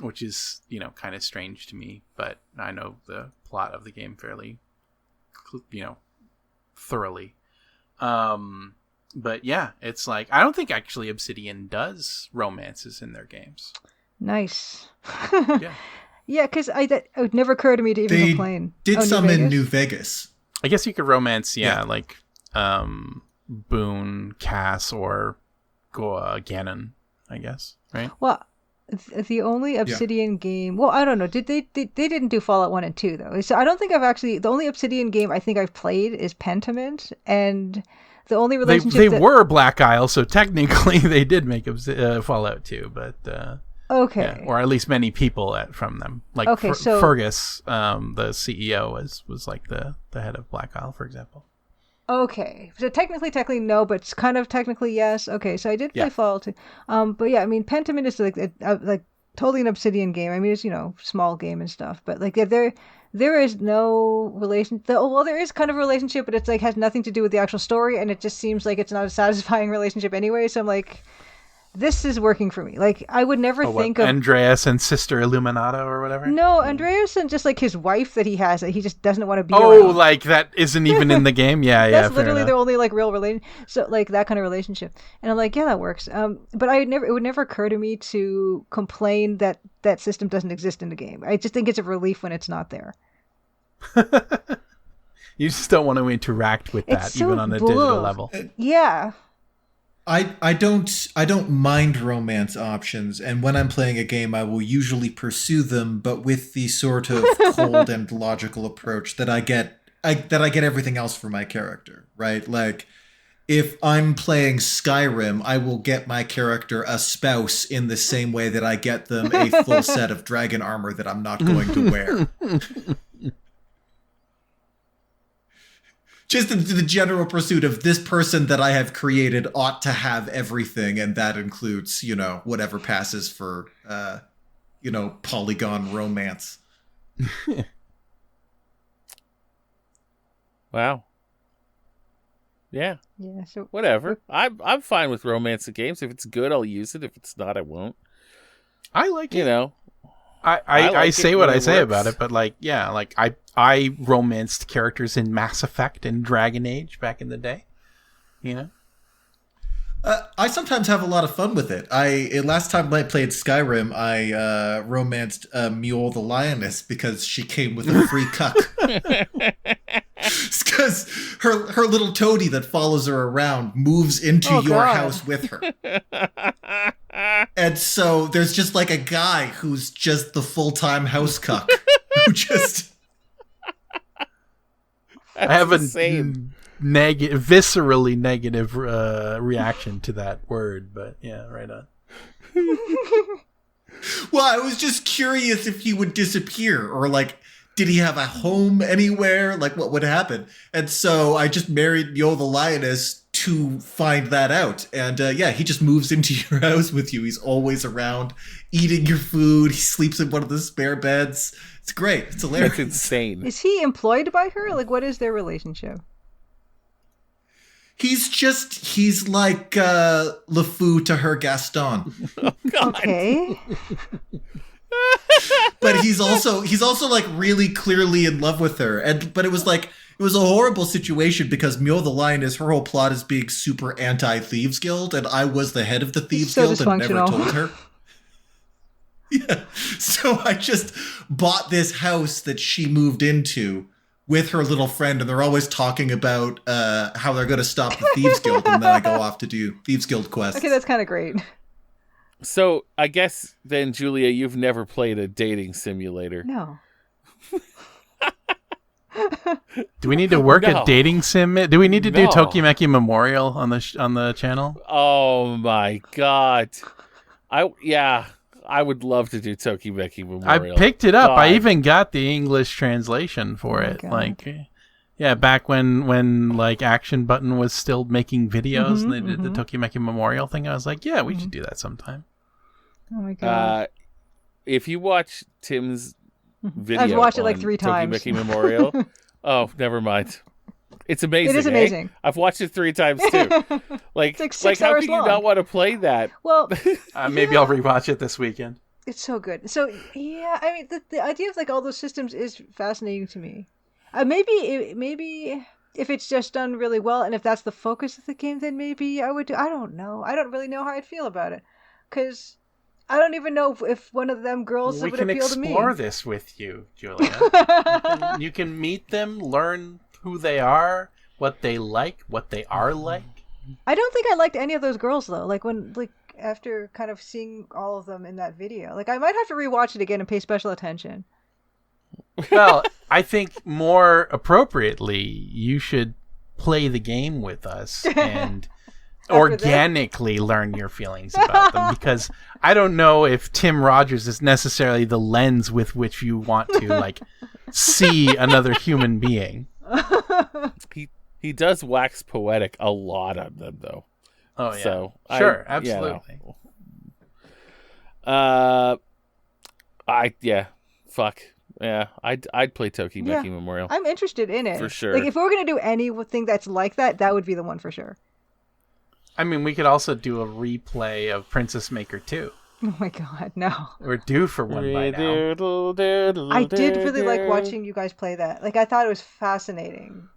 Which is, kind of strange to me, but I know the plot of the game fairly, thoroughly. But yeah, it's like, I don't think actually Obsidian does romances in their games. Nice. Yeah. Yeah, because it would never occur to me to even complain. Did some in New Vegas. I guess you could romance, like Boone, Cass, or Ganon, I guess, right? Well, the only Obsidian game... Well, I don't know. They didn't do Fallout 1 and 2, though. So I don't think I've actually... The only Obsidian game I think I've played is Pentiment, and the only relationship... They were Black Isle, so technically they did make Fallout 2, but... Okay. Yeah, or at least many people from them. Like Fergus, the CEO, was like the head of Black Isle, for example. Okay. So technically no, but it's kind of technically yes. Okay, so I did play Fallout 2. But yeah, I mean, Pentiment is like totally an Obsidian game. I mean, it's, small game and stuff, but like there is no relation. Well, there is kind of a relationship, but it's like has nothing to do with the actual story, and it just seems like it's not a satisfying relationship anyway. So I'm like, this is working for me. Like, I would never think of Andreas and Sister Illuminata or whatever. No, Andreas and just like his wife that he has that he just doesn't want to be around. Oh, like that isn't even in the game. Yeah, that's literally their only like real relation. So like that kind of relationship, and I'm like, yeah, that works. But it would never occur to me to complain that that system doesn't exist in the game. I just think it's a relief when it's not there. You just don't want to interact with that, even on a digital level. Yeah. I don't mind romance options, and when I'm playing a game, I will usually pursue them, but with the sort of cold and logical approach that I get everything else for my character, right? Like, if I'm playing Skyrim, I will get my character a spouse in the same way that I get them a full set of dragon armor that I'm not going to wear. Just the general pursuit of this person that I have created ought to have everything, and that includes, whatever passes for, polygon romance. Wow. Yeah. Yeah. So whatever. I'm fine with romance in games. If it's good, I'll use it. If it's not, I won't. I like it. I say what I say about it, but I romanced characters in Mass Effect and Dragon Age back in the day. I sometimes have a lot of fun with it. Last time I played Skyrim, I romanced Mule the Lioness because she came with a free cuck. Because her little toady that follows her around moves into your house with her. And so there's just like a guy who's just the full-time house cuck who just... I have a viscerally negative reaction to that word, but yeah, right on. Well, I was just curious if he would disappear, or like, did he have a home anywhere? Like, what would happen? And so I just married Mule the Lioness to find that out. And he just moves into your house with you. He's always around, eating your food. He sleeps in one of the spare beds. It's great. It's hilarious. That's insane. Is he employed by her? Like, what is their relationship? He's like LeFou to her Gaston. Oh, God. Okay. But he's also like really clearly in love with her. But it was a horrible situation because Mule the Lioness, her whole plot is being super anti-Thieves Guild, and I was the head of the Thieves Guild and never told her. Yeah. So I just bought this house that she moved into with her little friend, and they're always talking about how they're going to stop the Thieves Guild, and then I go off to do Thieves Guild quests. Okay, that's kind of great. So I guess then, Julia, you've never played a dating simulator. No. Do we need to work No. a dating sim? Do we need to do No. Tokimeki Memorial on the channel? Oh my god. I would love to do Tokimeki Memorial. I picked it up. God. I even got the English translation for Oh my it. God. Like, yeah, back when like Action Button was still making videos and they did the Tokimeki Memorial thing. I was like, yeah, we should do that sometime. Oh my god. If you watch Tim's video, I've watched it like on 3 times. Tokimeki Memorial. Oh, never mind. It's amazing. It is amazing. I've watched it 3 times too. Like, It's like 6 how hours can you long. not want to play that? Well, Maybe I'll rewatch it this weekend. it's so good. So yeah, I mean, the idea of like all those systems is fascinating to me. Maybe if it's just done really well, and if that's the focus of the game, then maybe I would do. I don't know. I don't really know how I'd feel about it, because I don't even know if one of them girls We would can appeal to me. explore this with you, Julia. You can meet them, learn who they are, what they like, what they are like. I don't think I liked any of those girls though. Like after kind of seeing all of them in that video, like I might have to rewatch it again and pay special attention. Well, I think more appropriately, you should play the game with us and organically learn your feelings about them, because I don't know if Tim Rogers is necessarily the lens with which you want to like see another human being. He does wax poetic a lot on them, though. Oh yeah, So, sure, absolutely. Fuck. Yeah, I'd play Tokimeki Memorial. I'm interested in it For sure. Like if we were gonna do anything that's like that, that would be the one for sure. I mean, we could also do a replay of Princess Maker 2. Oh my god, no! We're due for one by now. I did really like watching you guys play that. Like I thought it was fascinating.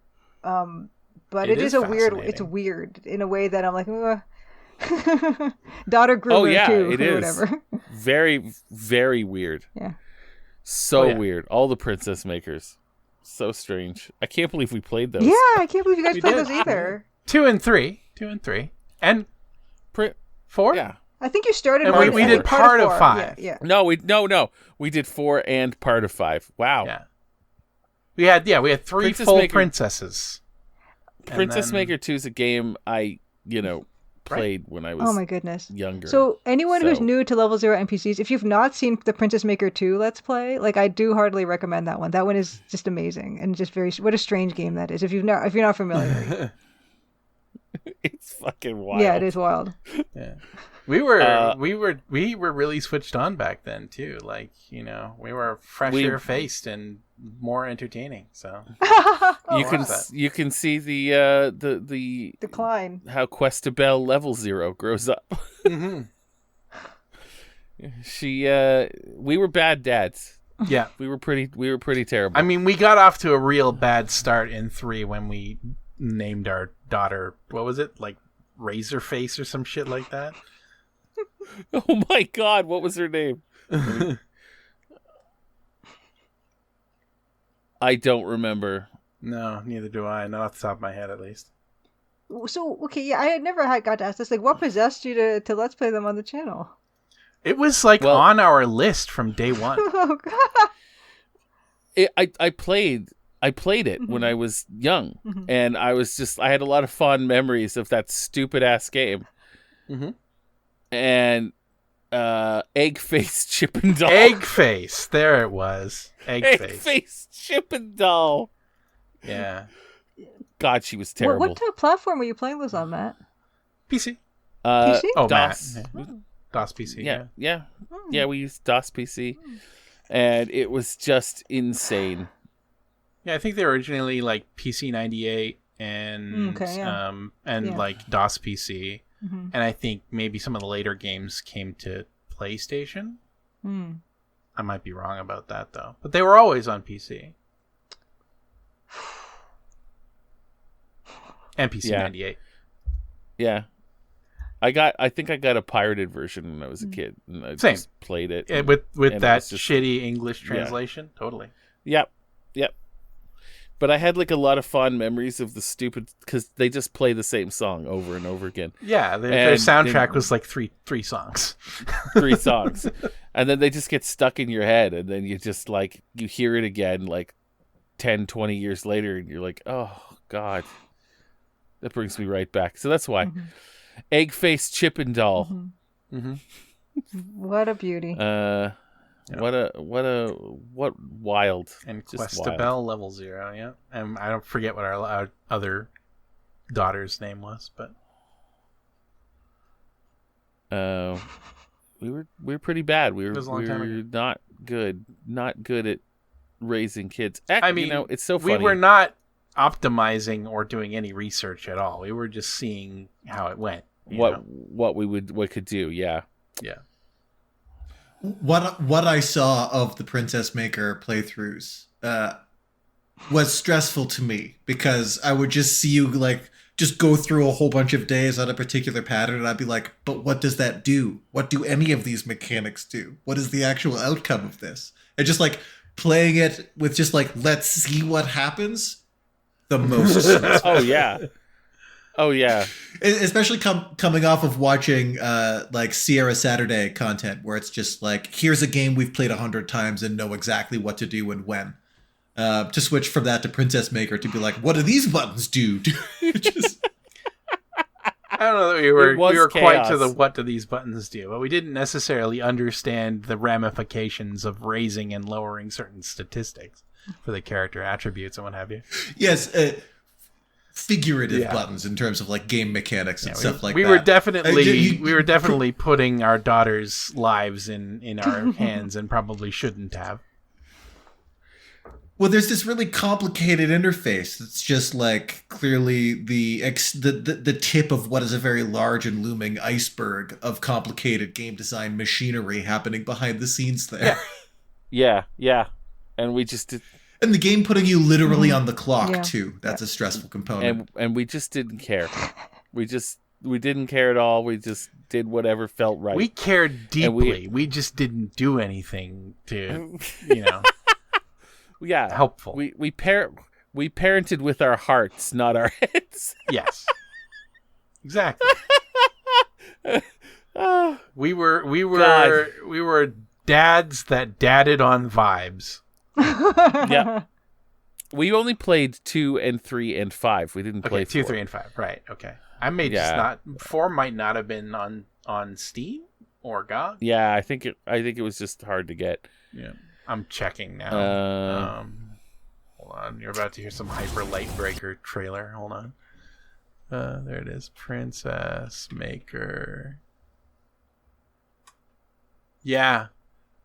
But It it is is a weird. fascinating. It's weird in a way that I'm like, daughter groomer Oh yeah, too, it or is. whatever. Very, very weird. Yeah. So Oh, yeah. weird. All the princess makers. So strange. I can't believe we played those. Yeah, I can't believe you guys We played did. those either. 2 and 3, and 4. Yeah. I think you started. And part we of- did part of 4. 5. Yeah. No, we did 4 and part of 5. Wow. Yeah. We had 3 Princess full Maker- princesses. And Princess then- Maker 2 is a game I, played when I was Oh my goodness. younger. So anyone who's So- new to Level 0 NPCs, if you've not seen the Princess Maker 2 Let's Play, like I do heartily recommend that one. That one is just amazing and just what a strange game that is. If you're not familiar, It's fucking wild. yeah, it is wild. Yeah. We were really switched on back then too. Like, we were fresher faced and more entertaining. So You can see the Decline. how Questabelle level 0 grows up. Mhm. We were bad dads. Yeah. We were pretty terrible. I mean, we got off to a real bad start in 3 when we named our daughter, what was it? Like Razorface or some shit like that. Oh my god, what was her name? I don't remember. No, neither do I. Not off the top of my head, at least. So okay, yeah, I had never got to ask this. Like, what possessed you to Let's Play them on the channel? It was like on our list from day one. Oh god. I played it when I was young, and I had a lot of fond memories of that stupid ass game. Mm-hmm. And Egg-Face Chippendale. Eggface. There it was. Eggface. Egg-Face Chippendale. Yeah. God, she was terrible. What platform were you playing those on, Matt? PC. PC? Oh, DOS. Matt. DOS PC. Yeah. We used DOS PC, and it was just insane. Yeah, I think they were originally like PC 98 and like DOS PC. Mm-hmm. And I think maybe some of the later games came to PlayStation. I might be wrong about that though. But they were always on PC. And PC 98. Yeah. I think I got a pirated version when I was a kid, and I Same. just played it. with and that it was just- shitty English translation. Totally. Yep. But I had like a lot of fond memories of the stupid, because they just play the same song over and over again. Yeah, their And soundtrack then- was like three songs. 3 songs, and then they just get stuck in your head, and then you just like you hear it again like 10, 20 years later, and you're like, oh god, that brings me right back. So that's why Egg Face Chippendale. What a beauty. What wild And just wild. Questabelle level 0, yeah. And I don't forget what our other daughter's name was, but we were pretty bad. We It was a long time were ago. not good at raising kids. I mean, it's so funny. we were not optimizing or doing any research at all. We were just seeing how it went. you know? what we could do. Yeah. Yeah. What I saw of the Princess Maker playthroughs was stressful to me, because I would just see you like just go through a whole bunch of days on a particular pattern, and I'd be like, but what does that do? What do any of these mechanics do? What is the actual outcome of this? And just like playing it with just like, let's see what happens, the most stressful. Oh yeah. Especially coming off of watching like Sierra Saturday content, where it's just like, here's a game we've played 100 times and know exactly what to do and when. To switch from that to Princess Maker to be like, what do these buttons do? Just... I don't know that we It were was quite to chaos. the what do these buttons do, but we didn't necessarily understand the ramifications of raising and lowering certain statistics for the character attributes and what have you. Yes, figurative Yeah. buttons in terms of like game mechanics and stuff like we that. were definitely You- we were definitely putting our daughters' lives in our hands and probably shouldn't have. Well, there's this really complicated interface that's just like clearly the tip of what is a very large and looming iceberg of complicated game design machinery happening behind the scenes there. Yeah. And we just did, And the game putting you literally on the clock Yeah. too. That's a stressful component. and we just didn't care. We didn't care at all. We just did whatever felt right. We cared And deeply. We just didn't do anything to, yeah. helpful. We parented with our hearts, not our heads. Yes. Exactly. Ah. We were God. we were dads that dadded on vibes. Yeah. We only played 2 and 3 and 5. We didn't play Okay, 2, 4. 3, and 5. Right. Okay. I may just Yeah. not. 4 might not have been on Steam or GOG. Yeah, I think it was just hard to get. Yeah. I'm checking now. Hold on. You're about to hear some Hyper Light Breaker trailer. Hold on. There it is. Princess Maker. Yeah.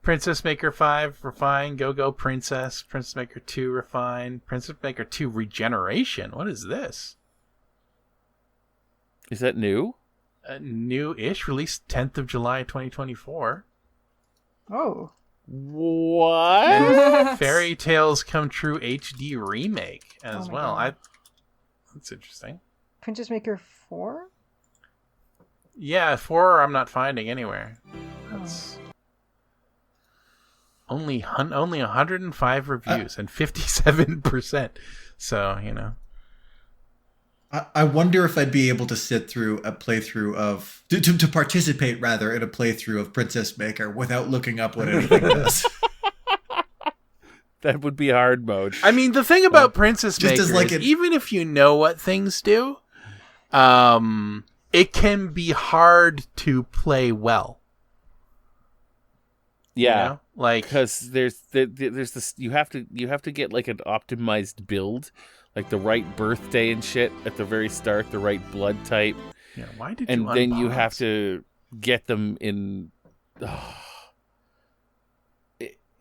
Princess Maker 5, Refine, Go Princess. Princess Maker 2, Refine. Princess Maker 2, Regeneration. What is this? Is that new? New-ish, released 10th of July, 2024. Oh. What? And Fairy Tales Come True HD remake as Oh my well. God. That's interesting. Princess Maker 4? Yeah, 4 I'm not finding anywhere. That's only 105 reviews and 57%. So, I wonder if I'd be able to sit through a playthrough of to participate rather in a playthrough of Princess Maker without looking up what anything does. That would be hard mode. I mean, the thing about Princess just Maker as like is an- even if you know what things do, it can be hard to play well. Yeah. You know? Like, Because there's this, you have to get like an optimized build, like the right birthday and shit at the very start, the right blood type, why did and you then you unpause? have to get them in.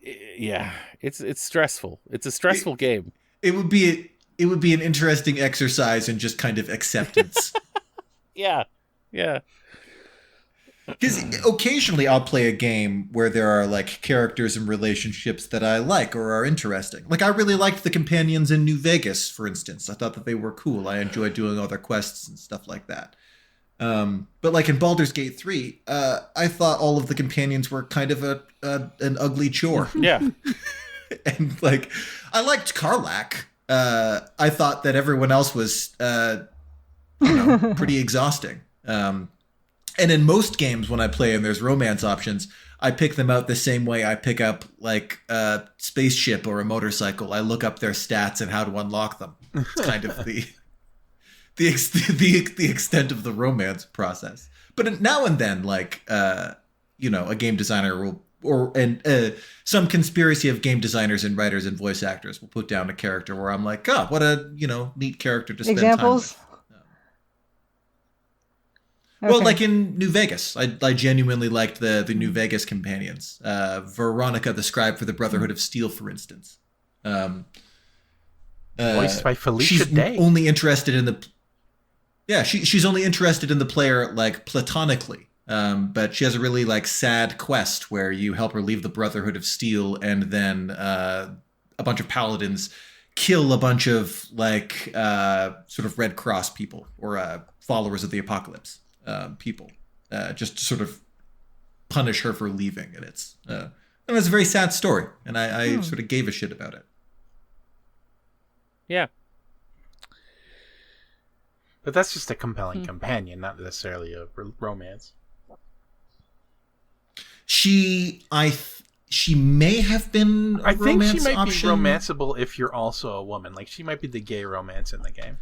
Yeah, it's stressful. It's a stressful game. It would be an interesting exercise in just kind of acceptance. Yeah. Because occasionally I'll play a game where there are like characters and relationships that I like or are interesting. Like I really liked the companions in New Vegas, for instance. I thought that they were cool. I enjoyed doing all their quests and stuff like that. But like in Baldur's Gate 3, I thought all of the companions were kind of an ugly chore. Yeah. And like, I liked Karlach. I thought that everyone else was, pretty exhausting. And in most games when I play and there's romance options, I pick them out the same way I pick up like a spaceship or a motorcycle. I look up their stats and how to unlock them. It's kind of the extent of the romance process. But now and then, like a game designer will, some conspiracy of game designers and writers and voice actors will put down a character where I'm like, oh, what a neat character to spend Examples? time with. Well, like in New Vegas, I genuinely liked the New Vegas companions. Veronica, the scribe for the Brotherhood of Steel, for instance. Voiced by Felicia she's Day. Only interested in the. Yeah, she's only interested in the player like platonically. But she has a really like sad quest where you help her leave the Brotherhood of Steel, and then a bunch of paladins kill a bunch of like sort of Red Cross people or followers of the apocalypse. People, just to sort of punish her for leaving, and it's a very sad story, and I sort of gave a shit about it. Yeah, but that's just a compelling companion, not necessarily a romance. She may have been. I think she might option. be romanceable if you're also a woman. Like she might be the gay romance in the game.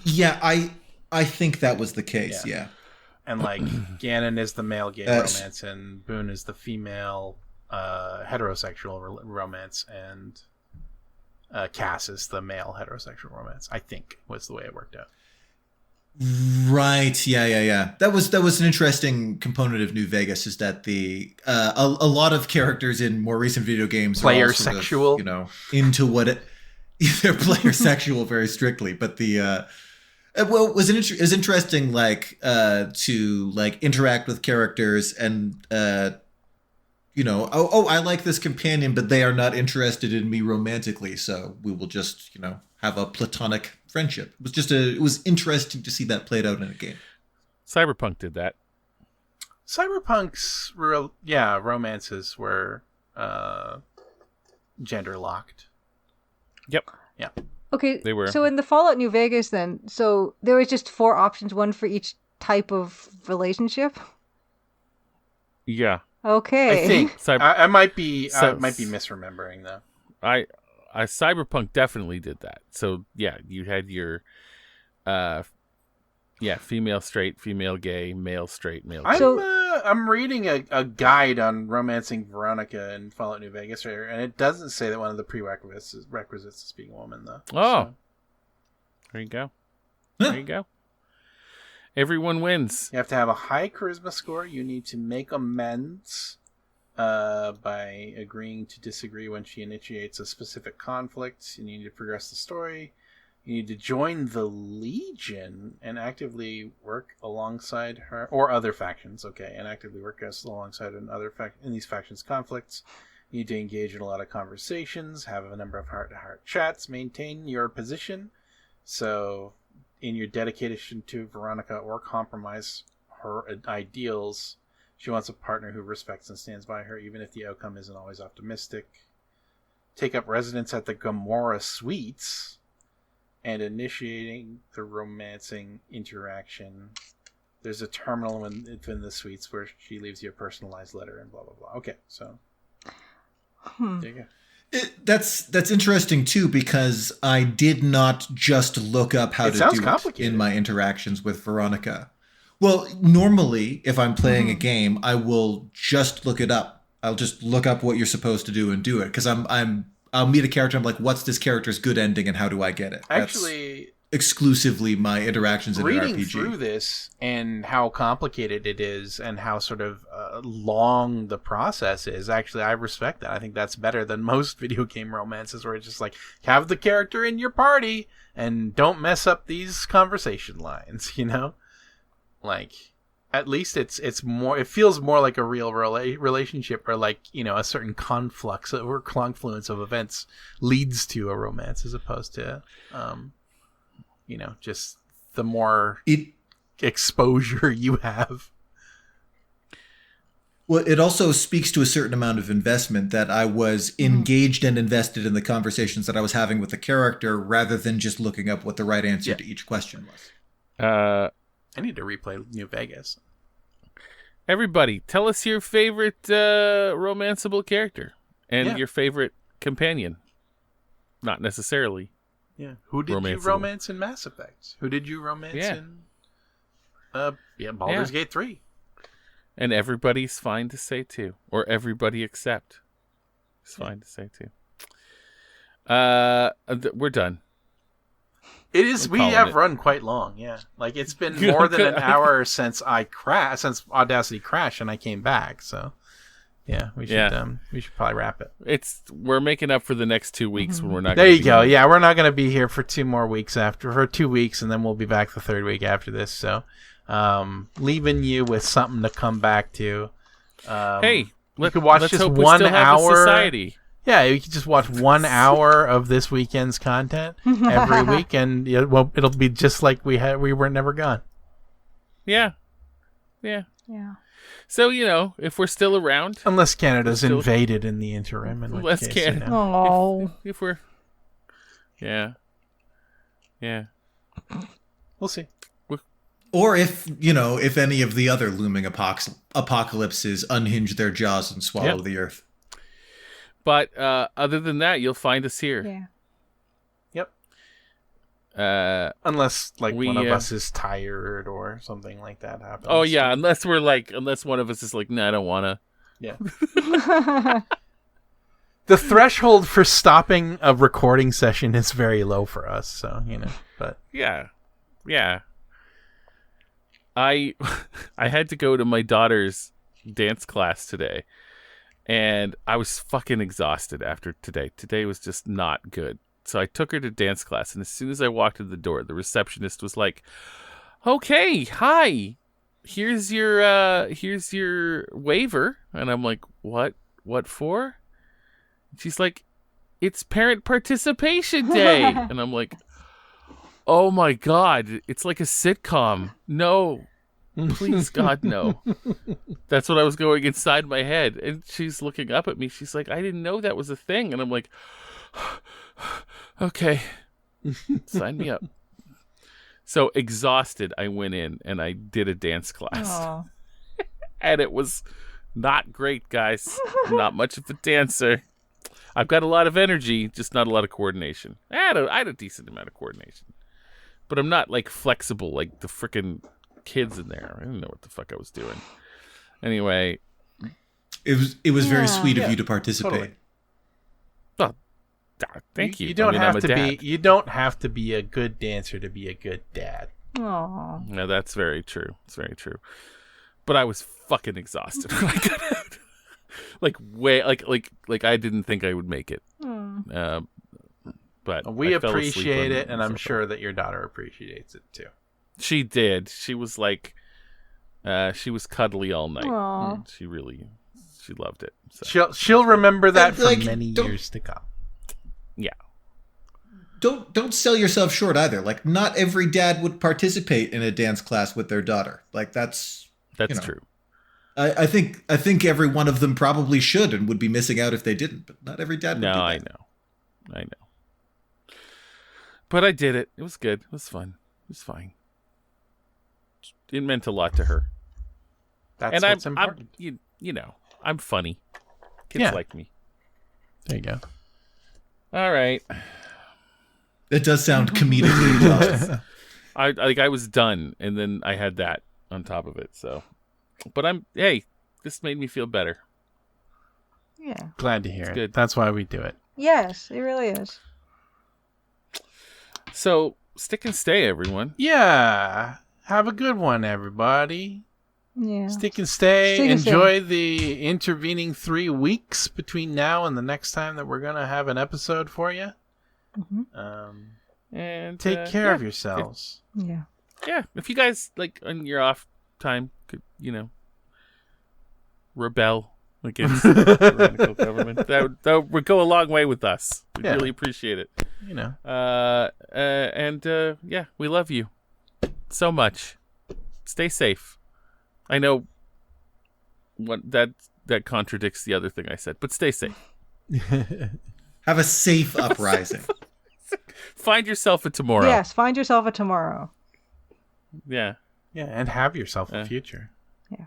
Yeah, I think that was the case. Yeah. And like Ganon is the male gay romance, and Boone is the female heterosexual romance, and Cass is the male heterosexual romance. I think was the way it worked out. Right. Yeah. That was an interesting component of New Vegas, is that the a lot of characters in more recent video games player are all sort sexual, of, into what it. They're player sexual very strictly, but the. Well, it was interesting, like to like interact with characters, and I like this companion, but they are not interested in me romantically, so we will just have a platonic friendship. It was interesting to see that played out in a game. Cyberpunk did that. Cyberpunk's romances were gender locked. Yep. Yeah. Okay, They were. So in the Fallout New Vegas, then, so there was just 4 options, one for each type of relationship. Yeah. Okay. I think I might be So- misremembering though. I Cyberpunk definitely did that. So yeah, you had your female straight, female gay, male straight, male gay. I'm reading a guide on romancing Veronica in Fallout New Vegas right here, and it doesn't say that one of the prerequisites is being a woman though. Oh. So There you go. There you go. Everyone wins. you have to have a high charisma score. You need to make amends by agreeing to disagree when she initiates a specific conflict. You need to progress the story. You need to join the Legion and actively work alongside her, or other factions, and actively work alongside in these factions' conflicts. You need to engage in a lot of conversations, have a number of heart-to-heart chats, maintain your position. So, in your dedication to Veronica or compromise her ideals, she wants a partner who respects and stands by her, even if the outcome isn't always optimistic. Take up residence at the Gomorrah Suites, and initiating the romancing interaction. There's a terminal within the suites where she leaves you a personalized letter and blah, blah, blah. Okay, so there you go. That's interesting too, because I did not just look up how to do it in my interactions with Veronica. Well, normally, if I'm playing a game, I will just look it up. I'll just look up what you're supposed to do and do it, because I'll meet a character. I'm like, what's this character's good ending, and how do I get it? Actually, that's exclusively my interactions in an RPG. Reading through this and how complicated it is, and how sort of long the process is, actually, I respect that. I think that's better than most video game romances, where it's just like, have the character in your party and don't mess up these conversation lines. Like, at least it's more. It feels more like a real relationship, or like a certain conflux or confluence of events leads to a romance, as opposed to just the more exposure you have. Well, it also speaks to a certain amount of investment that I was engaged and invested in the conversations that I was having with the character rather than just looking up what the right answer to each question was. I need to replay New Vegas. Everybody, tell us your favorite romanceable character and your favorite companion. Not necessarily. Yeah. Who did you romance in Mass Effect? Who did you romance in Baldur's Gate 3? And everybody's fine to say too. Or everybody except. It's fine to say too. We're done. It is. We have run quite long. Yeah, like it's been more than an hour since Audacity crashed, and I came back. So, yeah, we should probably wrap it. We're making up for the next 2 weeks when we're not. There you go. Yeah, we're not going to be here for 2 more weeks for 2 weeks, and then we'll be back the third week after this. So, leaving you with something to come back to. Hey, you could watch just 1 hour. Society. Yeah, you can just watch 1 hour of this weekend's content every week, and it'll be just like we were never gone. Yeah. So if we're still around, unless Canada's invaded in the interim, in which case, Canada. If we're, yeah, we'll see. Or if any of the other looming apocalypses unhinge their jaws and swallow the earth. But other than that, you'll find us here. Yeah. Yep. Unless one of us is tired or something like that happens. Oh yeah, unless one of us is like, no, I don't wanna. Yeah. The threshold for stopping a recording session is very low for us, so but yeah. I had to go to my daughter's dance class today. And I was fucking exhausted after today. Today was just not good. So I took her to dance class. And as soon as I walked in the door, the receptionist was like, okay, hi. Here's your waiver. And I'm like, what? What for? And she's like, it's Parent Participation Day. And I'm like, oh my God. It's like a sitcom. No. Please, God, no. That's what I was going inside my head. And she's looking up at me. She's like, I didn't know that was a thing. And I'm like, okay, sign me up. So exhausted, I went in and I did a dance class. And it was not great, guys. Not much of a dancer. I've got a lot of energy, just not a lot of coordination. I had a decent amount of coordination. But I'm not like flexible like the frickin' kids in there. I didn't know what the fuck I was doing. Anyway, it was very sweet of you to participate. Totally. Oh, thank you. You don't have to be a good dancer to be a good dad. Aww. No, that's very true. It's very true. But I was fucking exhausted when I got out. Like I didn't think I would make it. But we appreciate it, and I'm sure that your daughter appreciates it too. She did. She was like, she was cuddly all night. Aww. She loved it. So. She'll remember that for many years to come. Yeah. Don't sell yourself short either. Like, not every dad would participate in a dance class with their daughter. Like, that's true. I think every one of them probably should and would be missing out if they didn't. But not every dad would do that. I know. But I did it. It was good. It was fun. It was fine. It meant a lot to her. That's what's important. I'm funny. Kids like me. There you go. All right. That does sound comedically exhausting. I was done, and then I had that on top of it. So, but this made me feel better. Yeah. Glad to hear it. Good. That's why we do it. Yes, it really is. So, stick and stay, everyone. Yeah. Have a good one, everybody. Yeah. Stick and stay. Enjoy the intervening 3 weeks between now and the next time that we're going to have an episode for you. Mm-hmm. And take care of yourselves. Yeah. Yeah. If you guys, on your off time, could, rebel against the tyrannical government, that would go a long way with us. We really appreciate it. And we love you so much. stay safe. I know what that contradicts the other thing I said, but stay safe. Have a safe uprising. Find yourself a tomorrow. Yes, find yourself a tomorrow. Yeah. Yeah, and have yourself a future. Yeah.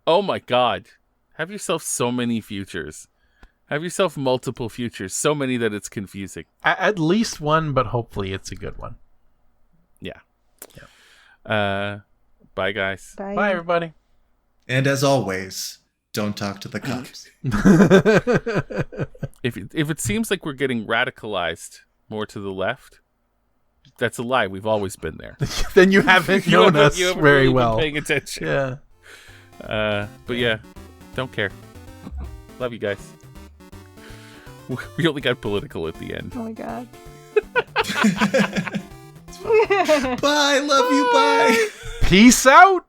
Oh my God. Have yourself so many futures. Have yourself multiple futures. So many that it's confusing. At least one, but hopefully it's a good one. Yeah. Bye, guys. Bye. Bye, everybody. And as always, don't talk to the cops. If it seems like we're getting radicalized more to the left, that's a lie. We've always been there. Then you haven't known us you haven't very really been well. paying attention. Yeah. But yeah, don't care. Love you guys. We only got political at the end. Oh my God. Bye, love you, bye. Peace out.